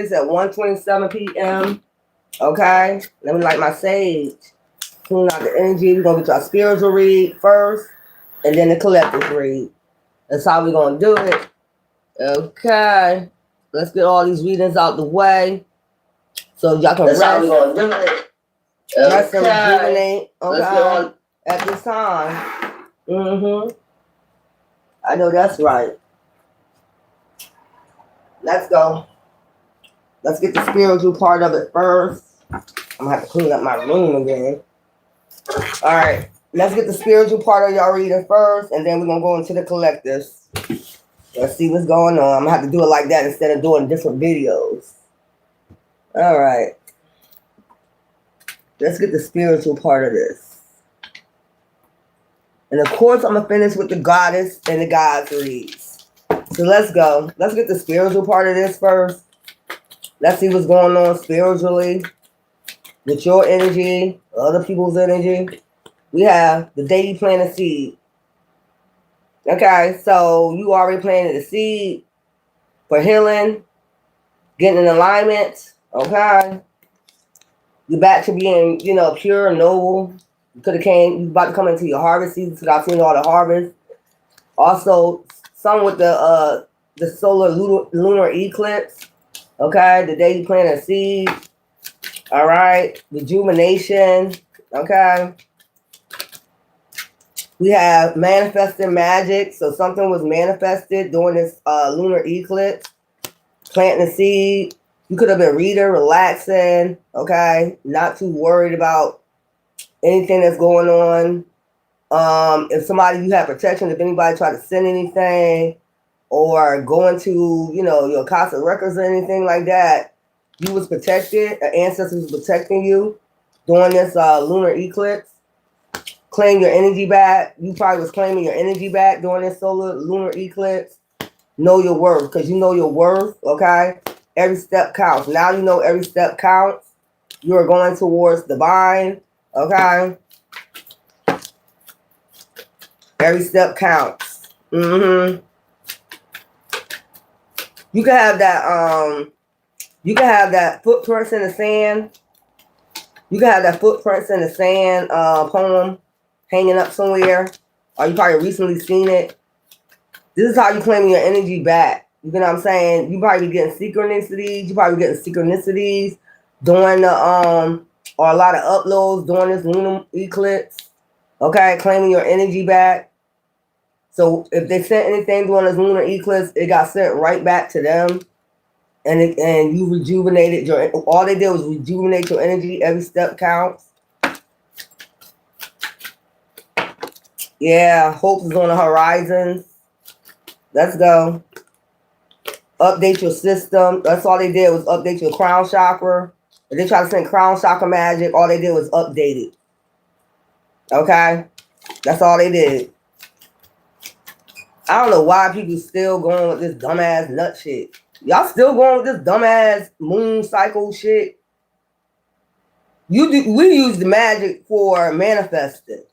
It's at 1:27 p.m. Okay? Let me light my sage. Clean out the energy. We're going to get our spiritual read first, and then the collective read. That's how we're going to do it. Okay. Let's get all these readings out the way so y'all can rest. That's how we're going to do it. Rest and rejuvenate. Okay. At this time. I know that's right. Let's go. Let's get the spiritual part of it first. I'm gonna have to clean up my room again. All right, let's get the spiritual part of y'all reading first, and then we're gonna go into the collectives. Let's see what's going on. I'm gonna have to do it like that instead of doing different videos. All right, let's get the spiritual part of this. And of course, I'm gonna finish with the goddess and the gods reads. So let's go. Let's get the spiritual part of this first. Let's see what's going on spiritually with your energy, other people's energy. We have the day you plant a seed. Okay, so you already planted a seed for healing, getting in alignment. Okay, you're back to being, pure and noble. You about to come into your harvest season, so I've seen all the harvest. Also, some with the solar lunar eclipse. Okay, the day you plant a seed. All right, rejuvenation. Okay. We have manifesting magic. So something was manifested during this lunar eclipse. Planting a seed. You could have been reading, relaxing. Okay, not too worried about anything that's going on. If you have protection, if anybody tried to send anything, or go into, your Akashic records or anything like that, you was protected. An ancestor was protecting you during this lunar eclipse. Claim your energy back. You probably was claiming your energy back during this lunar eclipse. Know your worth, because you know your worth, okay? Every step counts. Now you know every step counts. You are going towards divine, okay? Every step counts. You can have that footprints in the sand. You can have that footprints in the sand poem hanging up somewhere, or you probably recently seen it. This is how you claim your energy back. You know what I'm saying? You probably be getting synchronicities. You probably getting synchronicities during the or a lot of uploads during this lunar eclipse. Okay, claiming your energy back. So if they sent anything during this lunar eclipse, it got sent right back to them, and you rejuvenated all they did was rejuvenate your energy. Every step counts. Yeah, hope is on the horizon. Let's go. Update your system. That's all they did was update your crown chakra. If they try to send crown chakra magic, all they did was update it. Okay? That's all they did. I don't know why people still going with this dumbass nut shit. Y'all still going with this dumbass moon cycle shit? We use the magic for manifesting,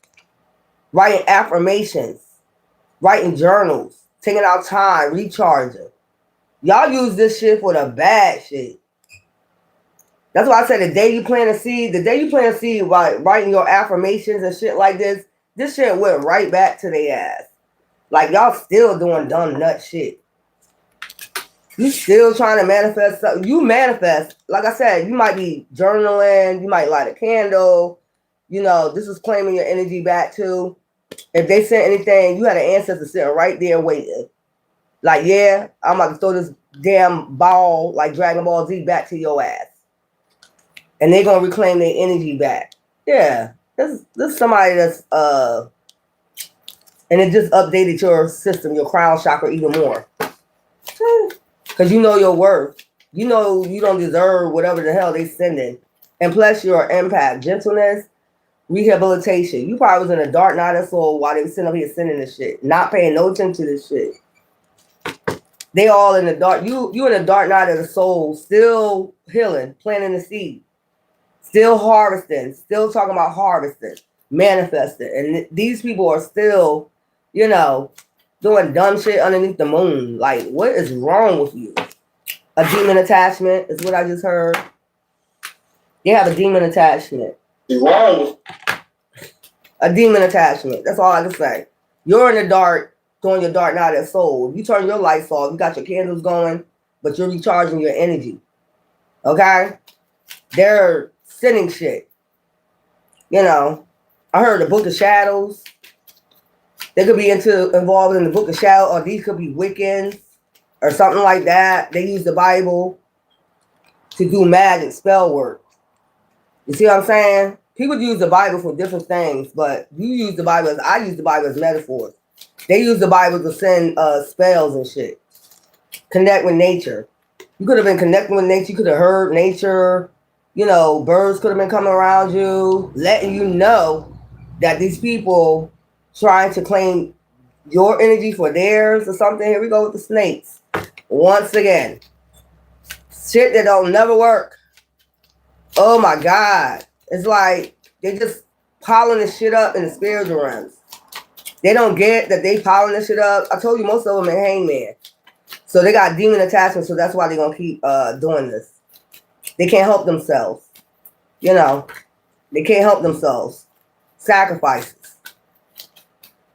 writing affirmations, writing journals, taking out time, recharging. Y'all use this shit for the bad shit. That's why I said the day you plant a seed, by writing your affirmations and shit like this shit went right back to their ass. Like, y'all still doing dumb nut shit. You still trying to manifest something. You manifest. Like I said, you might be journaling. You might light a candle. This is claiming your energy back too. If they sent anything, you had an ancestor sitting right there waiting. Like, yeah, I'm about to throw this damn ball like Dragon Ball Z back to your ass. And they're going to reclaim their energy back. Yeah. This is somebody that's... And it just updated your system, your crown chakra even more. Because you know your worth. You know you don't deserve whatever the hell they sending. And plus your empath, gentleness, rehabilitation. You probably was in a dark night of soul while they were sitting up here sending this shit. Not paying no attention to this shit. They all in the dark. You in the dark night of the soul, still healing, planting the seed. Still harvesting. Still talking about harvesting. Manifesting. And these people are still... doing dumb shit underneath the moon. Like, what is wrong with you? A demon attachment is what I just heard. They have a demon attachment. Wrong. A demon attachment. That's all I can say. You're in the dark, doing your dark night of soul. You turn your lights off, you got your candles going, but you're recharging your energy. Okay? They're sending shit. You know, I heard the Book of Shadows. They could be involved in the Book of Shadows, or these could be Wiccans or something like that. They use the Bible to do magic spell work. You see what I'm saying? People use the Bible for different things, but you use the Bible as I use the Bible as metaphors. They use the Bible to send spells and shit. Connect with nature. You could have been connecting with nature. You could have heard nature. You know, birds could have been coming around you, letting you know that these people trying to claim your energy for theirs or something. Here we go with the snakes. Once again. Shit that don't never work. Oh my God. It's like they just piling this shit up in the spiritual realms. They don't get that they piling this shit up. I told you most of them are hangman. So they got demon attachments, so that's why they're going to keep doing this. They can't help themselves. You know, they can't help themselves. Sacrifices.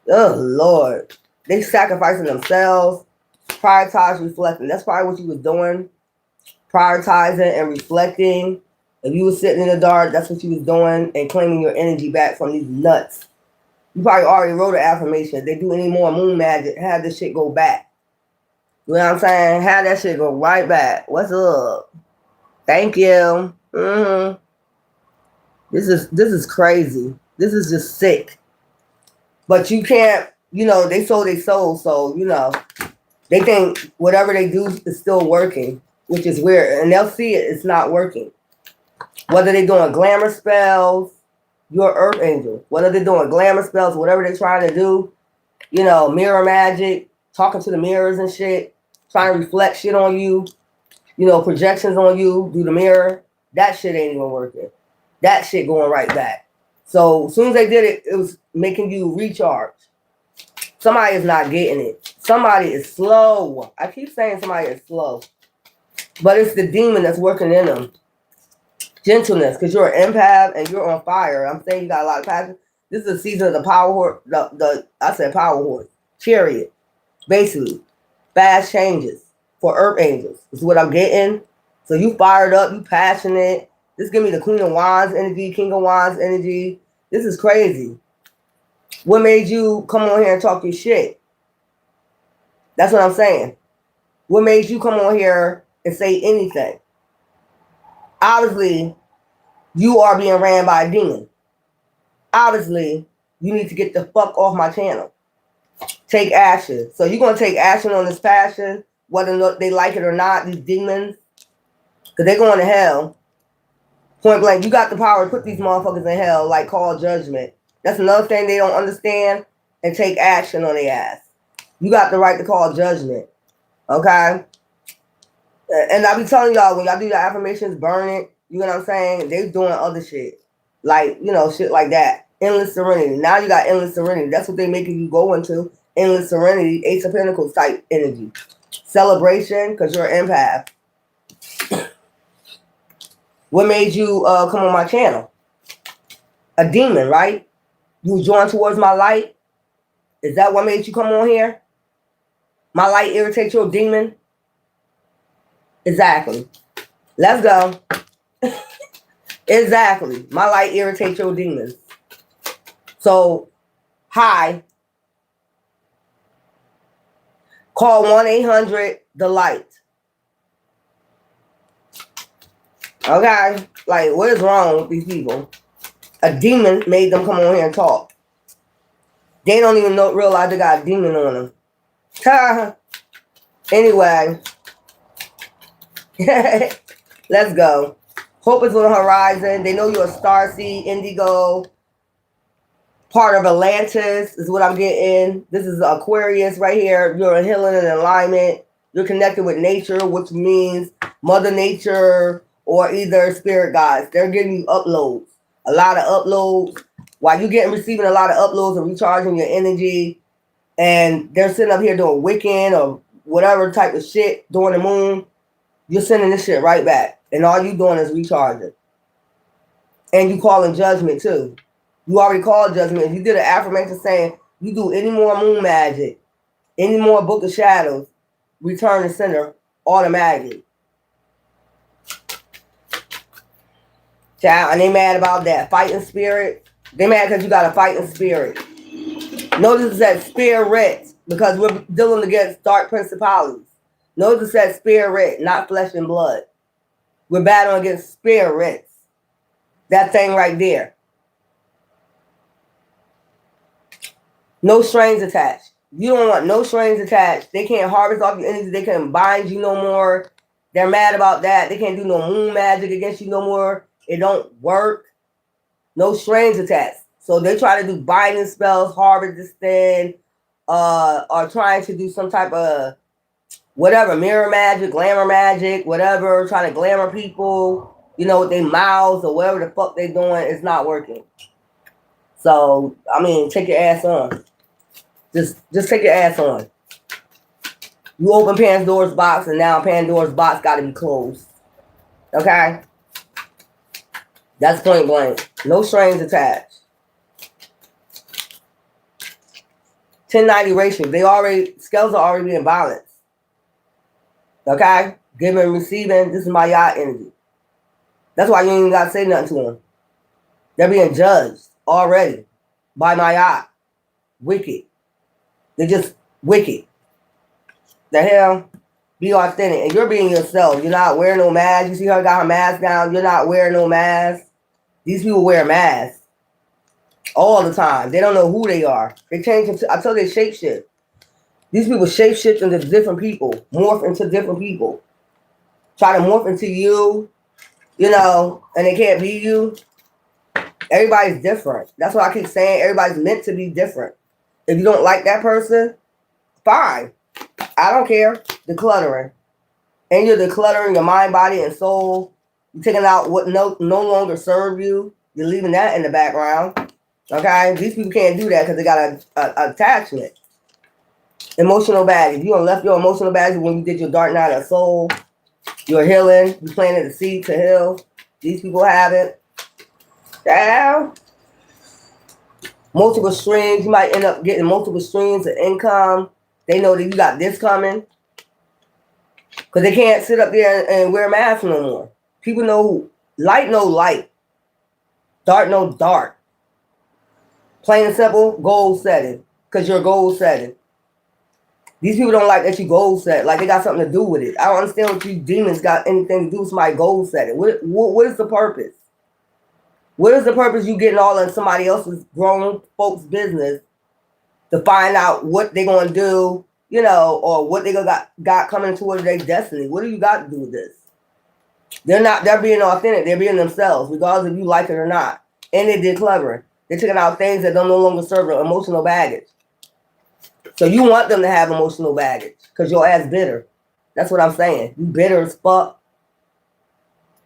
Oh, Lord. They sacrificing themselves. Prioritize reflecting. That's probably what you was doing. Prioritizing and reflecting. If you were sitting in the dark, that's what you was doing, and claiming your energy back from these nuts. You probably already wrote an affirmation. If they do any more moon magic, have this shit go back. You know what I'm saying? Have that shit go right back. What's up? Thank you. Mm-hmm. This is crazy. This is just sick. But you can't, you know, they sold their soul, so, you know, they think whatever they do is still working, which is weird. And they'll see it's not working. Whether they're doing glamour spells, your earth angel. Whether they're doing glamour spells, whatever they're trying to do, you know, mirror magic, talking to the mirrors and shit, trying to reflect shit on you, you know, projections on you through the mirror, that shit ain't even working. That shit going right back. So as soon as they did it, it was making you recharge. Somebody is not getting it. Somebody is slow. I keep saying somebody is slow. But it's the demon that's working in them. Gentleness, because you're an empath and you're on fire. I'm saying you got a lot of passion. This is the season of the power horse. I said power horse. Chariot. Basically. Fast changes for earth angels. Is what I'm getting. So you fired up. You passionate. This give me the Queen of Wands energy. King of Wands energy. This is crazy. What made you come on here and talk your shit? That's what I'm saying. What made you come on here and say anything? Obviously, you are being ran by a demon. Obviously, you need to get the fuck off my channel. Take action. So you're going to take action on this passion, whether they like it or not, these demons, because they're going to hell. Point blank, you got the power to put these motherfuckers in hell, like call judgment. That's another thing they don't understand, and take action on their ass. You got the right to call judgment. Okay? And I be telling y'all, when y'all do the affirmations, burn it, you know what I'm saying? They doing other shit. Like, you know, shit like that. Endless serenity. Now you got endless serenity. That's what they making you go into. Endless serenity, Ace of Pentacles type energy. Celebration, because you're an empath. What made you come on my channel? A demon, right? You was drawn towards my light? Is that what made you come on here? My light irritates your demon? Exactly. Let's go. Exactly. My light irritates your demons. So, hi. Call 1-800-THE-LIGHT. Okay? Like, what is wrong with these people? A demon made them come on here and talk. They don't even realize they got a demon on them. Anyway. Let's go. Hope is on the horizon. They know you're a starseed, indigo, part of Atlantis is what I'm getting. This is Aquarius right here. You're in healing and alignment. You're connected with nature, which means Mother Nature or either spirit guides. They're giving you uploads. A lot of uploads. While you're receiving a lot of uploads and recharging your energy, and they're sitting up here doing Wiccan or whatever type of shit during the moon, you're sending this shit right back. And all you doing is recharging. And you calling judgment too. You already called judgment. If you did an affirmation saying you do any more moon magic, any more book of shadows, return to sender automatically. Child, and they mad about that. Fighting spirit. They mad because you got a fighting spirit. Notice it says spirit because we're dealing against dark principalities. Notice it says spirit, not flesh and blood. We're battling against spirits. That thing right there. No strings attached. You don't want no strings attached. They can't harvest off your energy. They can't bind you no more. They're mad about that. They can't do no moon magic against you no more. It don't work. No strings attached. So they try to do binding spells, harvest this thing, or trying to do some type of whatever, mirror magic, glamour magic, whatever, trying to glamour people, you know, with their mouths or whatever the fuck they doing. It's not working. So, I mean, take your ass on. Just take your ass on. You open Pandora's box, and now Pandora's box got to be closed. Okay? That's point blank. No strings attached. 1090 ratio. Scales are already being balanced. Okay? Giving and receiving. This is my yacht energy. That's why you ain't even got to say nothing to them. They're being judged already by my yacht. Wicked. They're just wicked. The hell? Be authentic. And you're being yourself. You're not wearing no mask. You see her got her mask down. You're not wearing no mask. These people wear masks all the time. They don't know who they are. They change into, I told you, they shapeshift. These people shapeshift into different people. Morph into different people. Try to morph into you, you know, and they can't be you. Everybody's different. That's what I keep saying. Everybody's meant to be different. If you don't like that person, fine. I don't care. Decluttering. And you're decluttering your mind, body, and soul. You're taking out what no longer serve you. You're leaving that in the background. Okay? These people can't do that because they got an attachment. Emotional baggage. You done left your emotional baggage when you did your dark night of soul. You're healing. You planted a seed to heal. These people haven't. Damn. Multiple streams. You might end up getting multiple streams of income. They know that you got this coming. Because they can't sit up there and wear masks no more. People know light, no light. Dark, no dark. Plain and simple, goal setting. Because you're goal setting. These people don't like that you goal set. Like they got something to do with it. I don't understand what you demons got anything to do with my goal setting. What is the purpose? What is the purpose you getting all in somebody else's grown folks' business to find out what they're going to do, you know, or what they got coming towards their destiny? What do you got to do with this? They're being authentic. They're being themselves, regardless if you like it or not. And they did clever. They're taking out things that don't no longer serve them, emotional baggage. So you want them to have emotional baggage because your ass bitter. That's what I'm saying. You bitter as fuck.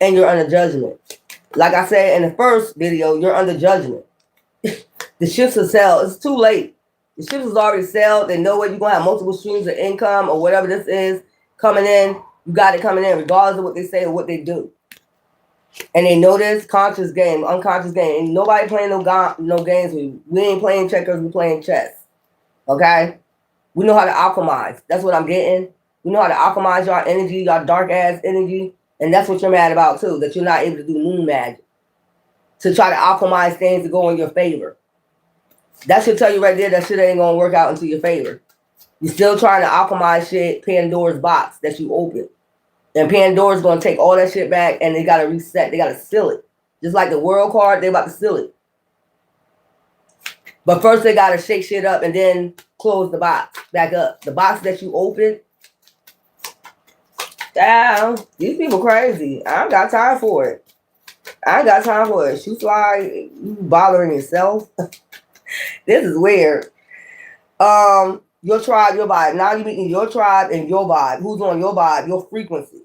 And you're under judgment. Like I said in the first video, you're under judgment. The shifts are sell. It's too late. The shifts is already sold. They know what you're going to have multiple streams of income or whatever this is coming in. You got it coming in regardless of what they say or what they do. And they know this conscious game, unconscious game. And nobody playing no games with you. We ain't playing checkers. We playing chess. Okay? We know how to alchemize. That's what I'm getting. We know how to alchemize your energy, your dark ass energy. And that's what you're mad about too, that you're not able to do moon magic. To try to alchemize things to go in your favor. That should tell you right there that shit ain't going to work out into your favor. You're still trying to alchemize shit, Pandora's box that you open. And Pandora's going to take all that shit back and they got to reset. They got to seal it. Just like the world card, they about to seal it. But first they got to shake shit up and then close the box back up. The box that you open. Damn, these people crazy. I ain't got time for it. I ain't got time for it. Shoot fly, you bothering yourself. This is weird. Your tribe, your vibe. Now you're meeting your tribe and your vibe. Who's on your vibe? Your frequency.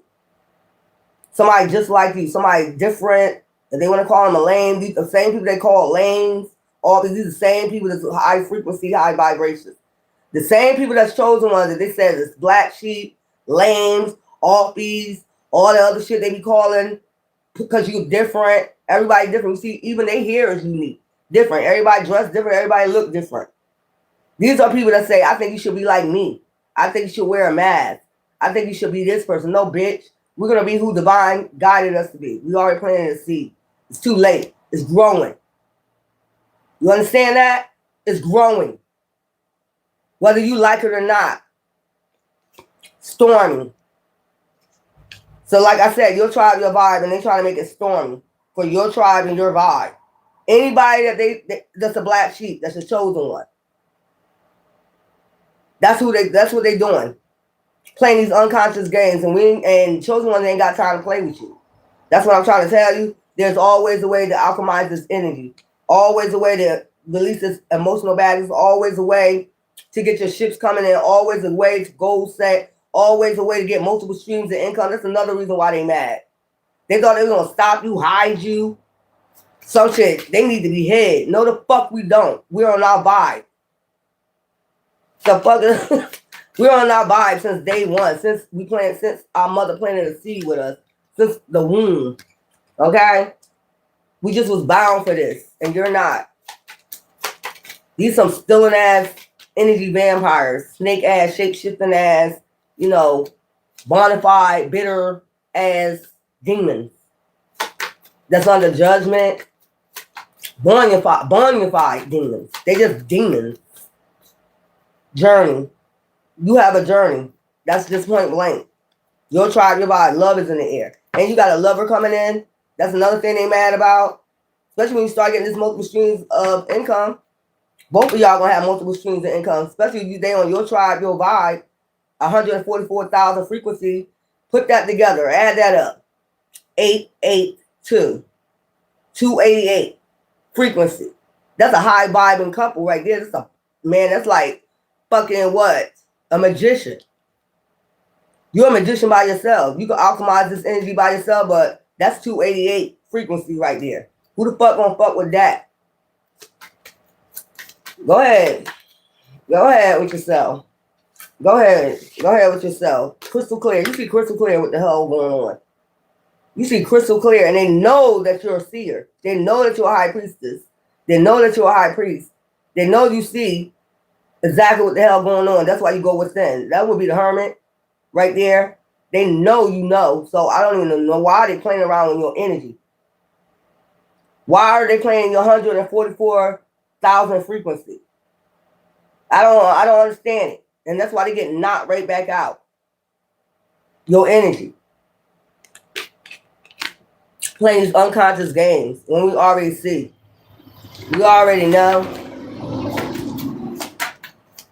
Somebody just like you. Somebody different. If they want to call them a lame, these the same people they call lames. All these are the same people that's high frequency, high vibrations. The same people that's chosen ones that they said is black sheep, lames, offies, All the other shit they be calling because you different. Everybody different. You see, even their hair is unique, different. Everybody dressed different. Everybody look different. These are people that say, I think you should be like me. I think you should wear a mask. I think you should be this person. No, bitch. We're going to be who divine guided us to be. We already planted the seed. It's too late. It's growing. You understand that? It's growing. Whether you like it or not. Stormy. So like I said, your tribe, your vibe, and they trying to make it stormy for your tribe and your vibe. Anybody that's a black sheep, that's a chosen one. That's what they doing. Playing these unconscious games, and chosen ones ain't got time to play with you. That's what I'm trying to tell you. There's always a way to alchemize this energy. Always a way to release this emotional baggage. Always a way to get your ships coming in. Always a way to goal set. Always a way to get multiple streams of income. That's another reason why they mad. They thought they were gonna stop you, hide you. Some shit. They need to be hid. No, the fuck we don't. We're on our vibe. The fuck. We're on our vibe since day one. Since our mother planted a seed with us. Since the womb. Okay? We just was bound for this. And you're not. These some stealing ass energy vampires. Snake ass, shape shifting ass, bona fide, bitter ass demons. That's under judgment. Bonafide demons. They just demons. Journey. You have a journey. That's just point blank. Your tribe, your vibe, love is in the air. And you got a lover coming in. That's another thing they mad about. Especially when you start getting this multiple streams of income. Both of y'all gonna have multiple streams of income. Especially if they on your tribe, your vibe, 144,000 frequency. Put that together. Add that up. 882. 288 frequency. That's a high vibing couple right there. That's like fucking what? A magician. You're a magician by yourself. You can alchemize this energy by yourself, but that's 288 frequency right there. Who the fuck gonna fuck with that? Go ahead. Go ahead with yourself. Go ahead. Go ahead with yourself. Crystal clear. You see crystal clear what the hell going on. You see crystal clear, and they know that you're a seer. They know that you're a high priestess. They know that you're a high priest. They know you see exactly what the hell going on. That's why you go within. That would be the hermit right there. They know you know. So I don't even know why they're playing around with your energy. Why are they playing your 144,000 frequency? I don't understand it. And that's why they get knocked right back out. Your energy. Playing these unconscious games when we already see. We already know.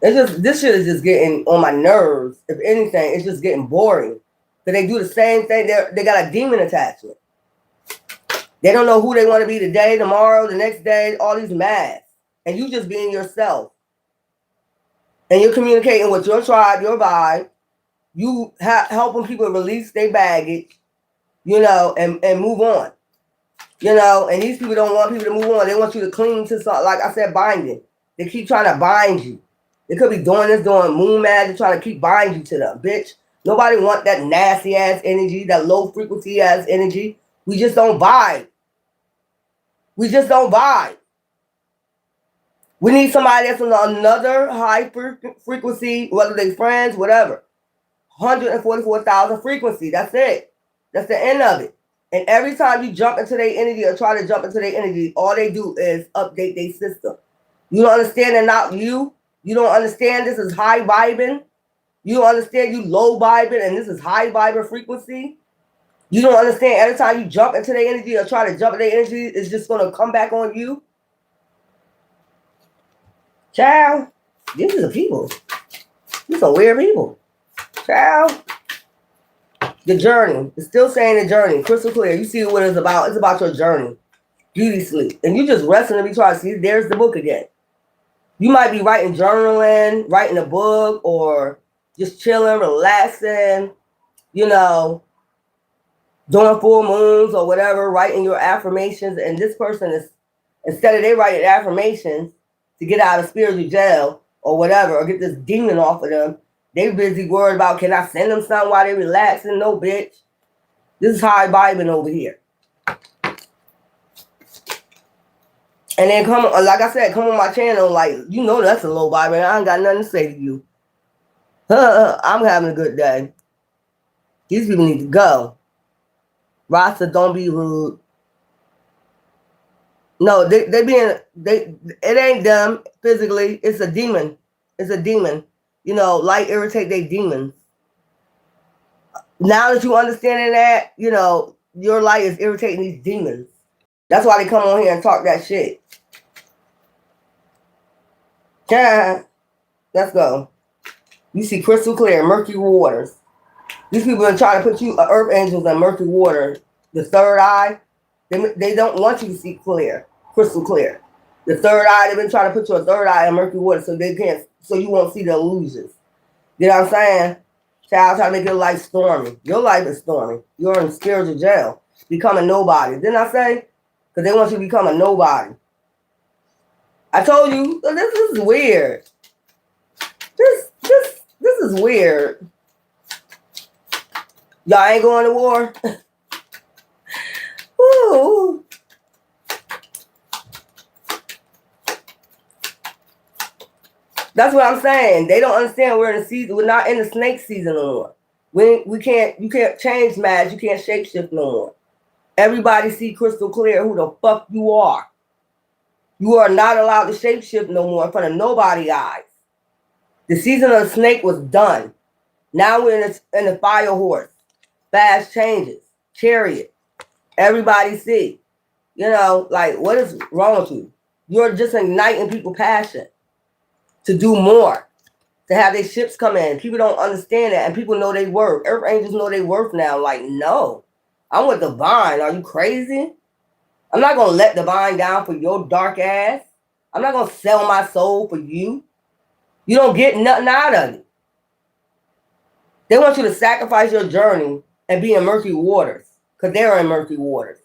This shit is just getting on my nerves. If anything, it's just getting boring. Because they do the same thing. They got a demon attachment. They don't know who they want to be today, tomorrow, the next day, all these masks. And you just being yourself. And you're communicating with your tribe, your vibe. You helping people release their baggage, and move on. And these people don't want people to move on. They want you to cling to something, like I said, binding. They keep trying to bind you. They could be doing moon magic, trying to keep bind you to them, bitch. Nobody want that nasty ass energy, that low frequency ass energy. We just don't vibe. We just don't vibe. We need somebody that's on another high frequency, whether they friends, whatever. 144,000 frequency. That's it. That's the end of it. And every time you jump into their energy or try to jump into their energy, all they do is update their system. You don't understand they're not you. You don't understand this is high vibing. You don't understand you low vibing and this is high viber frequency. You don't understand every time you jump into their energy or try to jump into their energy, it's just going to come back on you. Child, these are the people. These are weird people. Child. The journey. It's still saying the journey. Crystal clear. You see what it's about. It's about your journey. Beauty sleep. And you just resting and be trying to see. There's the book again. You might be writing journaling, writing a book, or just chilling, relaxing, doing full moons or whatever, writing your affirmations. And this person is, instead of they writing affirmations to get out of spiritual jail or whatever, or get this demon off of them, they busy worried about, can I send them something while they relaxing? No, bitch. This is high vibing over here. And then come, like I said, come on my channel, like, you know that's a low vibe, and I ain't got nothing to say to you. I'm having a good day. These people need to go. Rasta, don't be rude. No, it ain't them physically. It's a demon. It's a demon. You know, light irritate their demons. Now that you understanding that, you know, your light is irritating these demons. That's why they come on here and talk that shit. Yeah, let's go. You see crystal clear, murky waters. These people are trying to put you earth angels and murky water. The third eye, they don't want you to see clear, crystal clear. The third eye, they've been trying to put you a third eye in murky water so they can't, so you won't see the illusions. You know what I'm saying? Child, trying to make your life stormy. Your life is stormy. You're in spiritual jail, becoming nobody. Didn't I say? Because they want you to become a nobody. I told you, this is weird. This is weird. Y'all ain't going to war? Ooh. That's what I'm saying. They don't understand we're in the season. We're not in the snake season no more. We can't. You can't change match. You can't shapeshift no more. Everybody see crystal clear who the fuck you are. You are not allowed to shapeshift no more in front of nobody's eyes. The season of the snake was done. Now we're in the fire horse. Fast changes. Chariot. Everybody see. You know, like, what is wrong with you? You're just igniting people's passion to do more, to have their ships come in. People don't understand that, and people know they worth. Earth angels know they worth now. Like, no, I'm with divine. Are you crazy? I'm not gonna let divine down for your dark ass. I'm not gonna sell my soul for you. You don't get nothing out of it. They want you to sacrifice your journey and be in murky waters, because they're in murky waters.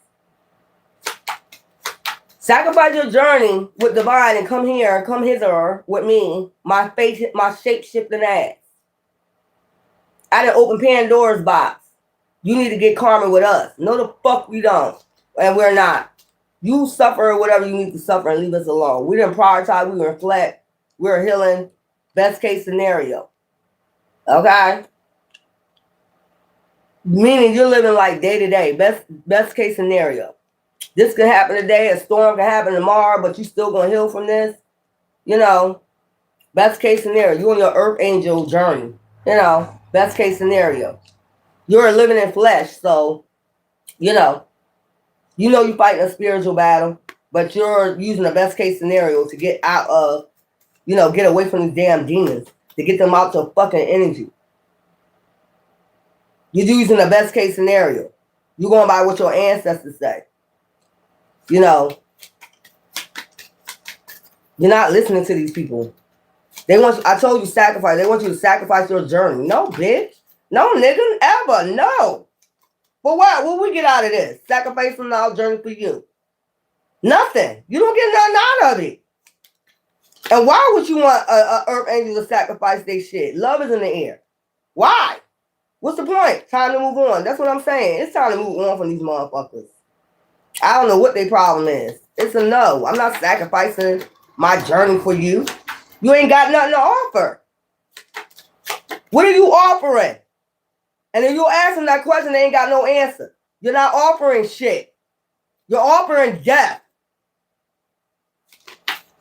Sacrifice your journey with divine and come here, come hither with me, my face, my shape-shifting ass. I didn't open Pandora's box. You need to get karma with us. No, the fuck we don't. And we're not. You suffer whatever you need to suffer and leave us alone. We didn't prioritize, we reflect, we're healing. Best case scenario. Okay? Meaning you're living like day to day. Best case scenario. This could happen today, a storm can happen tomorrow, but you still gonna heal from this. You know, best case scenario. You on your earth angel journey. You know, best case scenario. You're living in flesh, so you know you're fighting a spiritual battle, but you're using the best case scenario to get out of, get away from these damn demons, to get them out your fucking energy. You're using the best case scenario. You're going by what your ancestors say. You know, you're not listening to these people. I told you sacrifice. They want you to sacrifice your journey. No, bitch. No, nigga, ever. No. For what? What we get out of this? Sacrificing our journey for you. Nothing. You don't get nothing out of it. And why would you want a earth angel to sacrifice their shit? Love is in the air. Why? What's the point? Time to move on. That's what I'm saying. It's time to move on from these motherfuckers. I don't know what their problem is. It's a no. I'm not sacrificing my journey for you. You ain't got nothing to offer. What are you offering? And if you ask them that question, they ain't got no answer. You're not offering shit. You're offering death.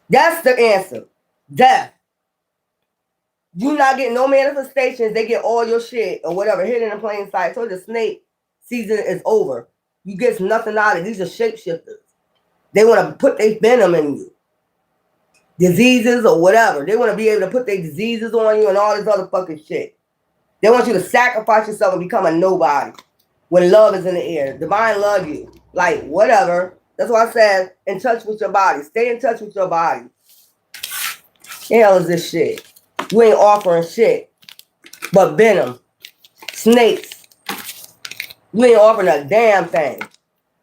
That's the answer. Death. You not getting no manifestations. They get all your shit or whatever hidden in plain sight. So the snake season is over. You get nothing out of it. These are shapeshifters. They want to put their venom in you. Diseases or whatever. They want to be able to put their diseases on you and all this other fucking shit. They want you to sacrifice yourself and become a nobody when love is in the air. Divine love you. Like, whatever. That's why I said, in touch with your body. Stay in touch with your body. The hell is this shit? You ain't offering shit but venom. Snakes. You ain't offering a damn thing.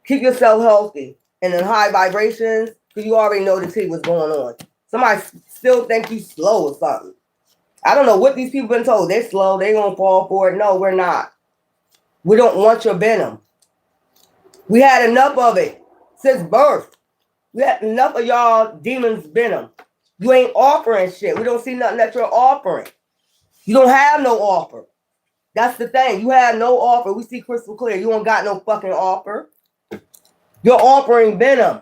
Keep yourself healthy and in high vibrations, because you already know the tea what's going on. Somebody still think you slow or something. I don't know what these people been told. They're slow. They're going to fall for it. No, we're not. We don't want your venom. We had enough of it since birth. We had enough of y'all demons' venom. You ain't offering shit. We don't see nothing that you're offering. You don't have no offer. That's the thing. You have no offer. We see crystal clear. You don't got no fucking offer. You're offering venom.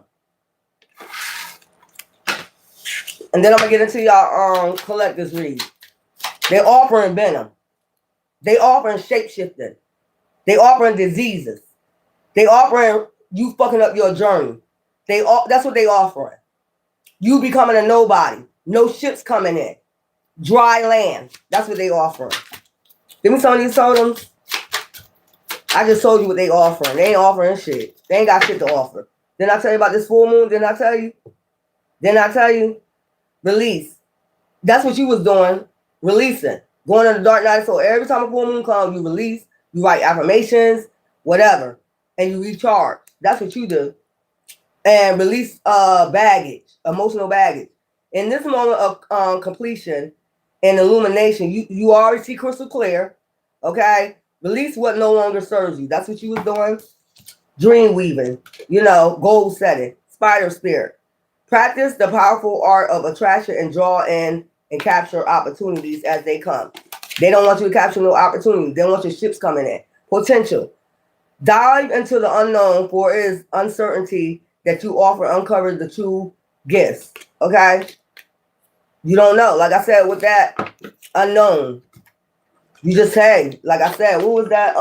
And then I'm gonna get into y'all collectors read. They're offering venom. They offering shapeshifting. They offering diseases. They offering you fucking up your journey. That's what they offering. You becoming a nobody. No ships coming in. Dry land. That's what they offering. Give me some of these totems. I just told you what they offering. They ain't offering shit. They ain't got shit to offer. Didn't I tell you about this full moon? Didn't I tell you? Didn't I tell you? Release. That's what you was doing. Releasing. Going on the dark night. So every time a full moon comes, you release. You write affirmations. Whatever. And you recharge. That's what you do. And release baggage. Emotional baggage. In this moment of completion and illumination, you already see crystal clear. Okay? Release what no longer serves you. That's what you was doing. Dream weaving. You know, goal setting. Spider spirit. Practice the powerful art of attraction and draw in and capture opportunities as they come. They don't want you to capture no opportunities. They want your ships coming in. Potential. Dive into the unknown, for it is uncertainty that you offer uncovers the true gifts. Okay? You don't know. Like I said, with that unknown, you just say, like I said, what was that?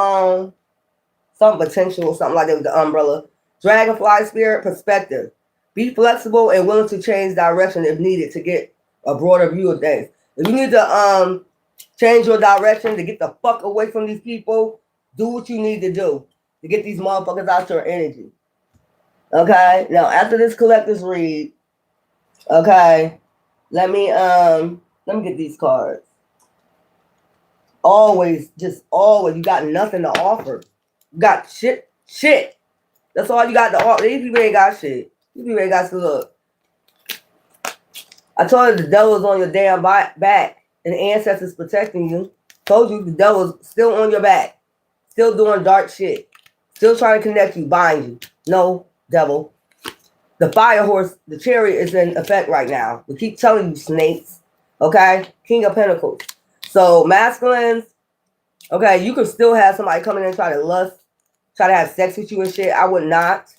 Some potential or something like that with the umbrella. Dragonfly spirit perspective. Be flexible and willing to change direction if needed to get a broader view of things. If you need to change your direction to get the fuck away from these people, do what you need to do to get these motherfuckers out your energy. Okay? Now, after this collector's read, okay, let me get these cards. Always, just always, you got nothing to offer. You got shit. That's all you got to offer. These people ain't got shit. These people ain't got to look. I told you the devil's on your damn back and the ancestors protecting you. Told you the devil's still on your back. Still doing dark shit. Still trying to connect you, bind you. No, devil. The fire horse, the chariot is in effect right now. We keep telling you, snakes. Okay? King of Pentacles. So, masculines, okay, you could still have somebody coming in and try to lust, try to have sex with you and shit. I would not.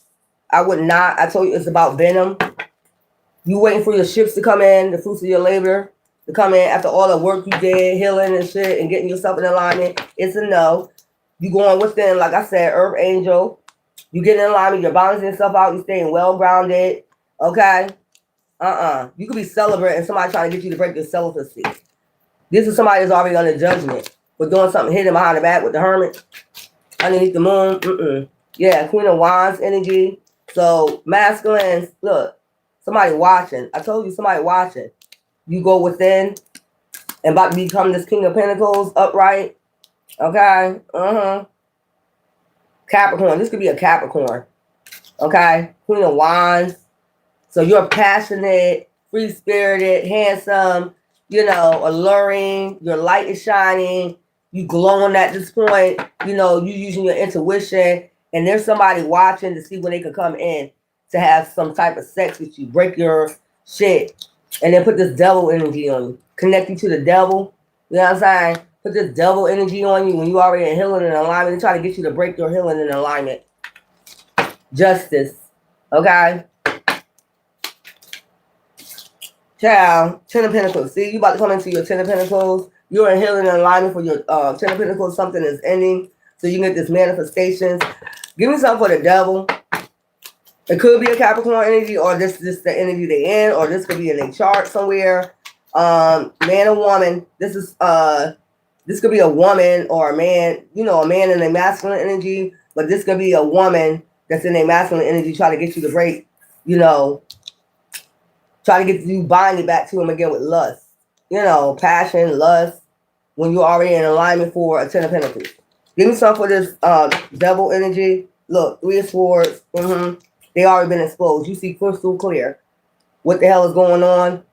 I told you it's about venom. You waiting for your ships to come in, the fruits of your labor to come in after all the work you did, healing and shit, and getting yourself in alignment. It's a no. You going within, like I said, Earth Angel. You getting in alignment, you're balancing yourself out, you staying well grounded. Okay? You could be celebrating somebody trying to get you to break your celibacy. This is somebody that's already under judgment for doing something hidden behind the back with the hermit. Underneath the moon. Yeah, Queen of Wands energy. So, masculines, look, somebody watching. I told you somebody watching. You go within and about to become this King of Pentacles upright. Okay? Capricorn. This could be a Capricorn. Okay? Queen of Wands. So, you're passionate, free-spirited, handsome, you know, alluring. Your light is shining. You glowing at this point. You know, you using your intuition. And there's somebody watching to see when they could come in to have some type of sex with you. Break your shit. And then put this devil energy on you. Connect you to the devil. You know what I'm saying? Put this devil energy on you when you already in healing and alignment. They try to get you to break your healing and alignment. Justice. Okay? Child. Ten of Pentacles. See, you about to come into your Ten of Pentacles. You're in healing and alignment for your Ten of Pentacles. Something is ending. So you can get this manifestations. Give me something for the devil. It could be a Capricorn energy, or this the energy they in, or this could be in a chart somewhere. Man or woman. This could be a woman or a man, you know, a man in a masculine energy, but this could be a woman that's in a masculine energy trying to get you to break, you know, try to get you binding back to him again with lust. You know, passion, lust, when you're already in alignment for a Ten of Pentacles. Give me some for this devil energy. Look, Three of Swords. They already been exposed. You see crystal clear. What the hell is going on?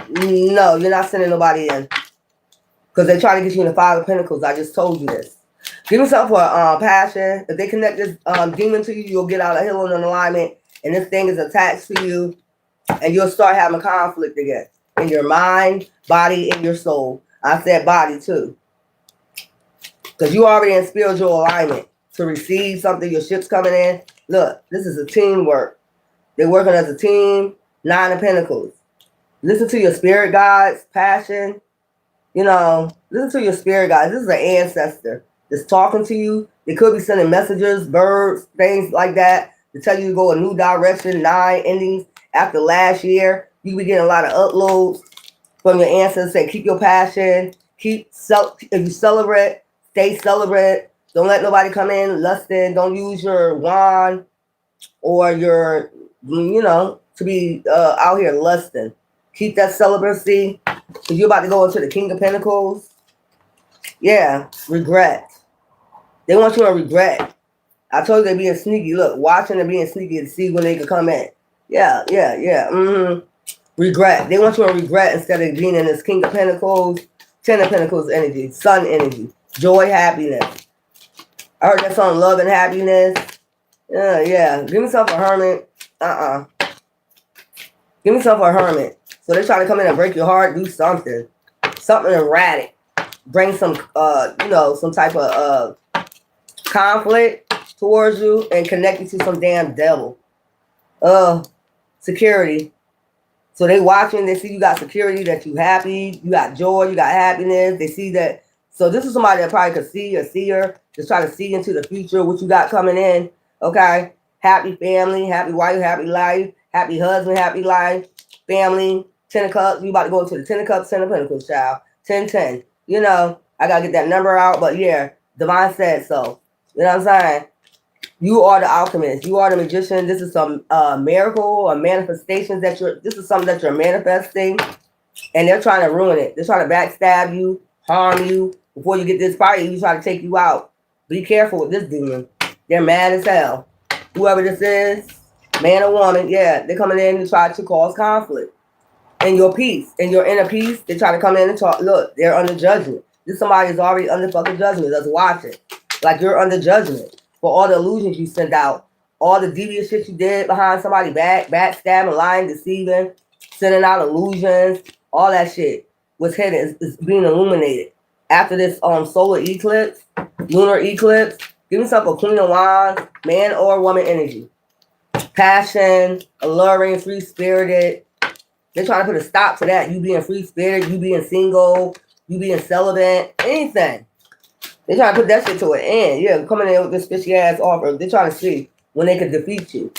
No, you're not sending nobody in. Because they're trying to get you in the Five of Pentacles. I just told you this. Give yourself a passion. If they connect this demon to you, you'll get out of healing and alignment, and this thing is attached to you, and you'll start having conflict again in your mind, body, and your soul. I said body too, because you already in spiritual alignment to receive something. Your ship's coming in. Look, this is a teamwork. They're working as a team. 9 of Pentacles. Listen to your spirit guides, passion. You know, listen to your spirit guides. This is an ancestor that's talking to you. They could be sending messages, birds, things like that to tell you to go a new direction. 9 endings after last year. You be getting a lot of uploads from your ancestors. Say, keep your passion. If you celebrate, stay celebrate. Don't let nobody come in lusting. Don't use your wand or your, you know, to be out here lusting. Keep that celibacy. Because you're about to go into the King of Pentacles. Yeah, regret. They want you to regret. I told you they're being sneaky. Look, watching and being sneaky to see when they can come in. Yeah. Regret. They want you to regret instead of being in this King of Pentacles, 10 of Pentacles energy, Sun energy, joy, happiness. I heard that song, Love and Happiness. Yeah. Give myself a hermit. Give myself a hermit. So they're trying to come in and break your heart, do something. Something erratic. Bring some, you know, some type of conflict towards you and connect you to some damn devil. Security. So they watching, they see you got security, that you happy, you got joy, you got happiness. They see that. So this is somebody that probably could see, a seer, just trying to see into the future, what you got coming in. Okay. Happy family, happy wife, happy life, happy husband, happy life, family, 10 of Cups. You about to go into the 10 of Cups, 10 of Pentacles, child. 10-10. You know, I got to get that number out, but yeah, divine said so. You know what I'm saying? You are the alchemist. You are the magician. This is some miracle or manifestations this is something that you're manifesting, and they're trying to ruin it. They're trying to backstab you, harm you before you get this party. You try to take you out. Be careful with this demon. They're mad as hell. Whoever this is, man or woman, yeah, they're coming in to try to cause conflict. And your peace, and your inner peace, they try to come in and talk. Look, they're under judgment. This somebody is already under fucking judgment that's watching. Like you're under judgment for all the illusions you sent out, all the devious shit you did behind somebody's back, backstabbing, lying, deceiving, sending out illusions, all that shit was hidden, is being illuminated. After this solar eclipse, lunar eclipse, give yourself a Queen of Wands, man or woman energy. Passion, alluring, free-spirited. They're trying to put a stop to that. You being free-spirited, you being single, you being celibate, anything. They're trying to put that shit to an end. Yeah, coming in with this fishy ass offer. They're trying to see when they can defeat you.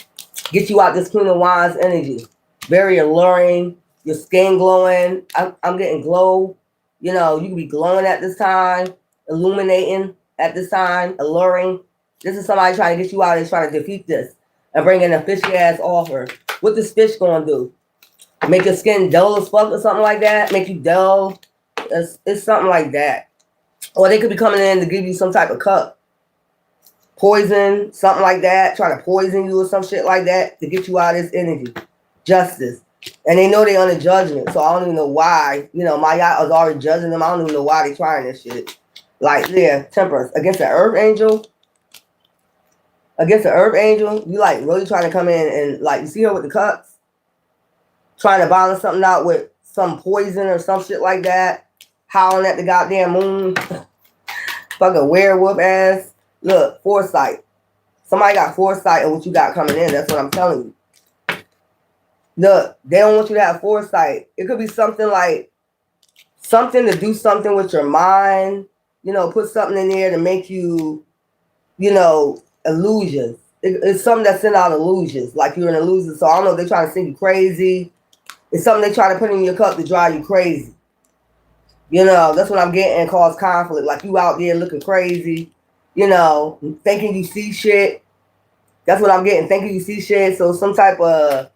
Get you out this Queen of Wands energy. Very alluring. Your skin glowing. I'm getting glow. You know, you can be glowing at this time. Illuminating at this time. Alluring. This is somebody trying to get you out and trying to defeat this. And bring in a fishy ass offer. What this fish gonna do? Make your skin dull as fuck or something like that? Make you dull? It's something like that. Or they could be coming in to give you some type of cup. Poison, something like that. Trying to poison you or some shit like that to get you out of this energy. Justice. And they know they're under judgment. So I don't even know why. You know, my yacht was already judging them. I don't even know why they're trying this shit. Like, yeah, Temperance. Against the Earth Angel. Against the Earth Angel. You like really trying to come in and like, you see her with the cups? Trying to balance something out with some poison or some shit like that. Howling at the goddamn moon. Fucking werewolf ass. Look, foresight. Somebody got foresight of what you got coming in. That's what I'm telling you. Look, they don't want you to have foresight. It could be something like something to do something with your mind. You know, put something in there to make you, you know, illusions. It's something that send out illusions. Like you're an illusion. So I don't know if they're trying to send you crazy. It's something they try to put in your cup to drive you crazy. You know, that's what I'm getting, cause conflict. Like you out there looking crazy, you know, thinking you see shit. That's what I'm getting, thinking you see shit. So some type of,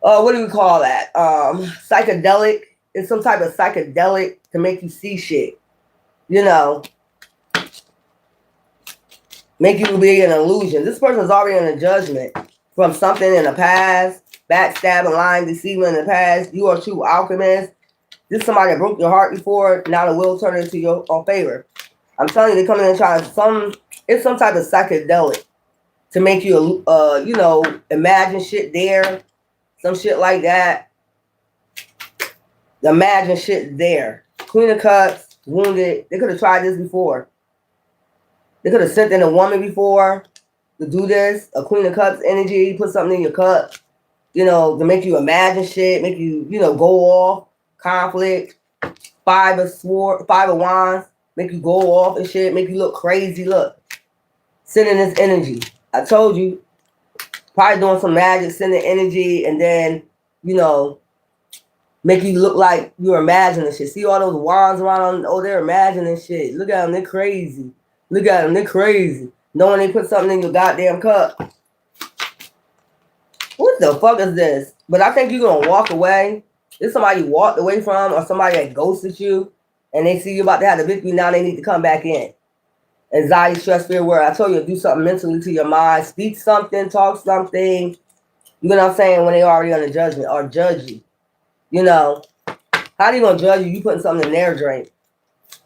what do we call that? Psychedelic. It's some type of psychedelic to make you see shit. You know, make you be an illusion. This person's already in a judgment from something in the past, backstabbing, lying, deceiving in the past. You are a true alchemist. This is somebody that broke your heart before. Now the will turn into your favor. I'm telling you, they come in and try it's some type of psychedelic to make you, you know, imagine shit there, some shit like that. Imagine shit there. Queen of Cups, wounded. They could have tried this before. They could have sent in a woman before to do this. A Queen of Cups energy, put something in your cup, you know, to make you imagine shit, make you, you know, go off, conflict, five of wands, make you go off and shit, make you look crazy. Look, sending this energy. I told you, probably doing some magic, sending energy, and then, you know, make you look like you're imagining shit. See all those wands around? Oh, they're imagining shit. Look at them, they're crazy. Look at them, they're crazy. Knowing they put something in your goddamn cup. What the fuck is this? But I think you're gonna walk away. It's somebody you walked away from, or somebody that ghosted you, and they see you about to have the victory. Now they need to come back in. Anxiety, stress, fear, worry. I told you to do something mentally to your mind. Speak something, talk something. You know what I'm saying? When they already on the judgment or judge you. You know, how you gonna judge you? You putting something in their drink,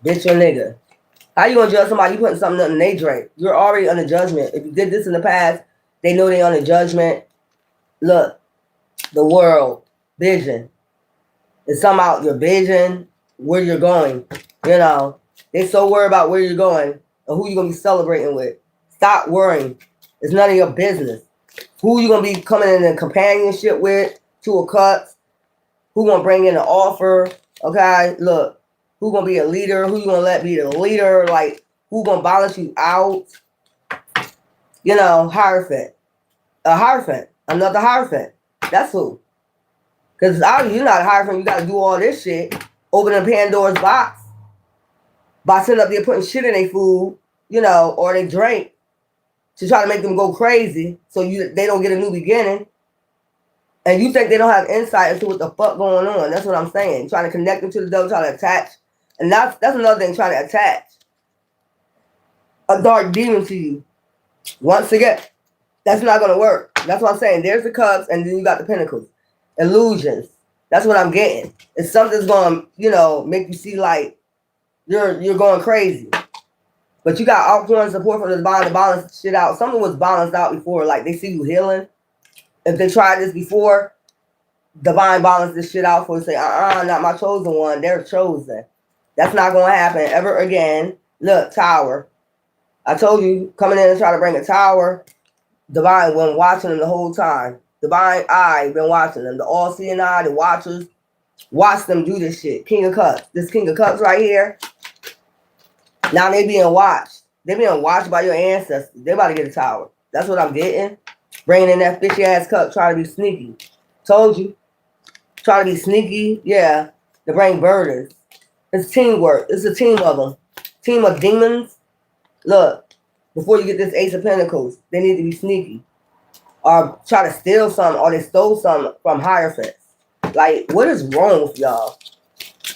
bitch or nigga. How you gonna judge somebody? You putting something in their drink. You're already under judgment. If you did this in the past, they know they under judgment. Look, the world, vision. It's somehow your vision, where you're going. You know, they so worried about where you're going and who you're gonna be celebrating with. Stop worrying. It's none of your business. Who you gonna be coming in companionship with? Two of Cups. Who gonna bring in an offer? Okay, look, who gonna be a leader? Who you gonna let be the leader? Like, who gonna balance you out? You know, Hierophant. A Hierophant. Another Hierophant. That's who. Because you're not a Hierophant. You got to do all this shit. Opening Pandora's box. By sitting up there putting shit in their food, you know, or they drink to try to make them go crazy so they don't get a new beginning. And you think they don't have insight into what the fuck going on. That's what I'm saying. Trying to connect them to the devil, trying to attach. And that's another thing, trying to attach a dark demon to you. Once again, that's not going to work. That's what I'm saying. There's the Cups, and then you got the Pentacles. Illusions. That's what I'm getting. It's something's going to, you know, make you see like you're going crazy. But you got outpouring support from the divine to balance shit out. Something was balanced out before. Like, they see you healing. If they tried this before, divine balance this shit out for say, not my chosen one. They're chosen. That's not going to happen ever again. Look, Tower. I told you, coming in and try to bring a Tower. Divine been watching them the whole time. Divine eye been watching them. The all-seeing eye, the watchers, watch them do this shit. King of Cups. This King of Cups right here. Now they being watched. They being watched by your ancestors. They about to get a Tower. That's what I'm getting. Bringing in that fishy ass cup, trying to be sneaky. Told you. Trying to be sneaky. Yeah. To bring burdens. It's teamwork. It's a team of them. Team of demons. Look, before you get this Ace of Pentacles, they need to be sneaky. Or try to steal something, or they stole something from Hierophants. Like, what is wrong with y'all?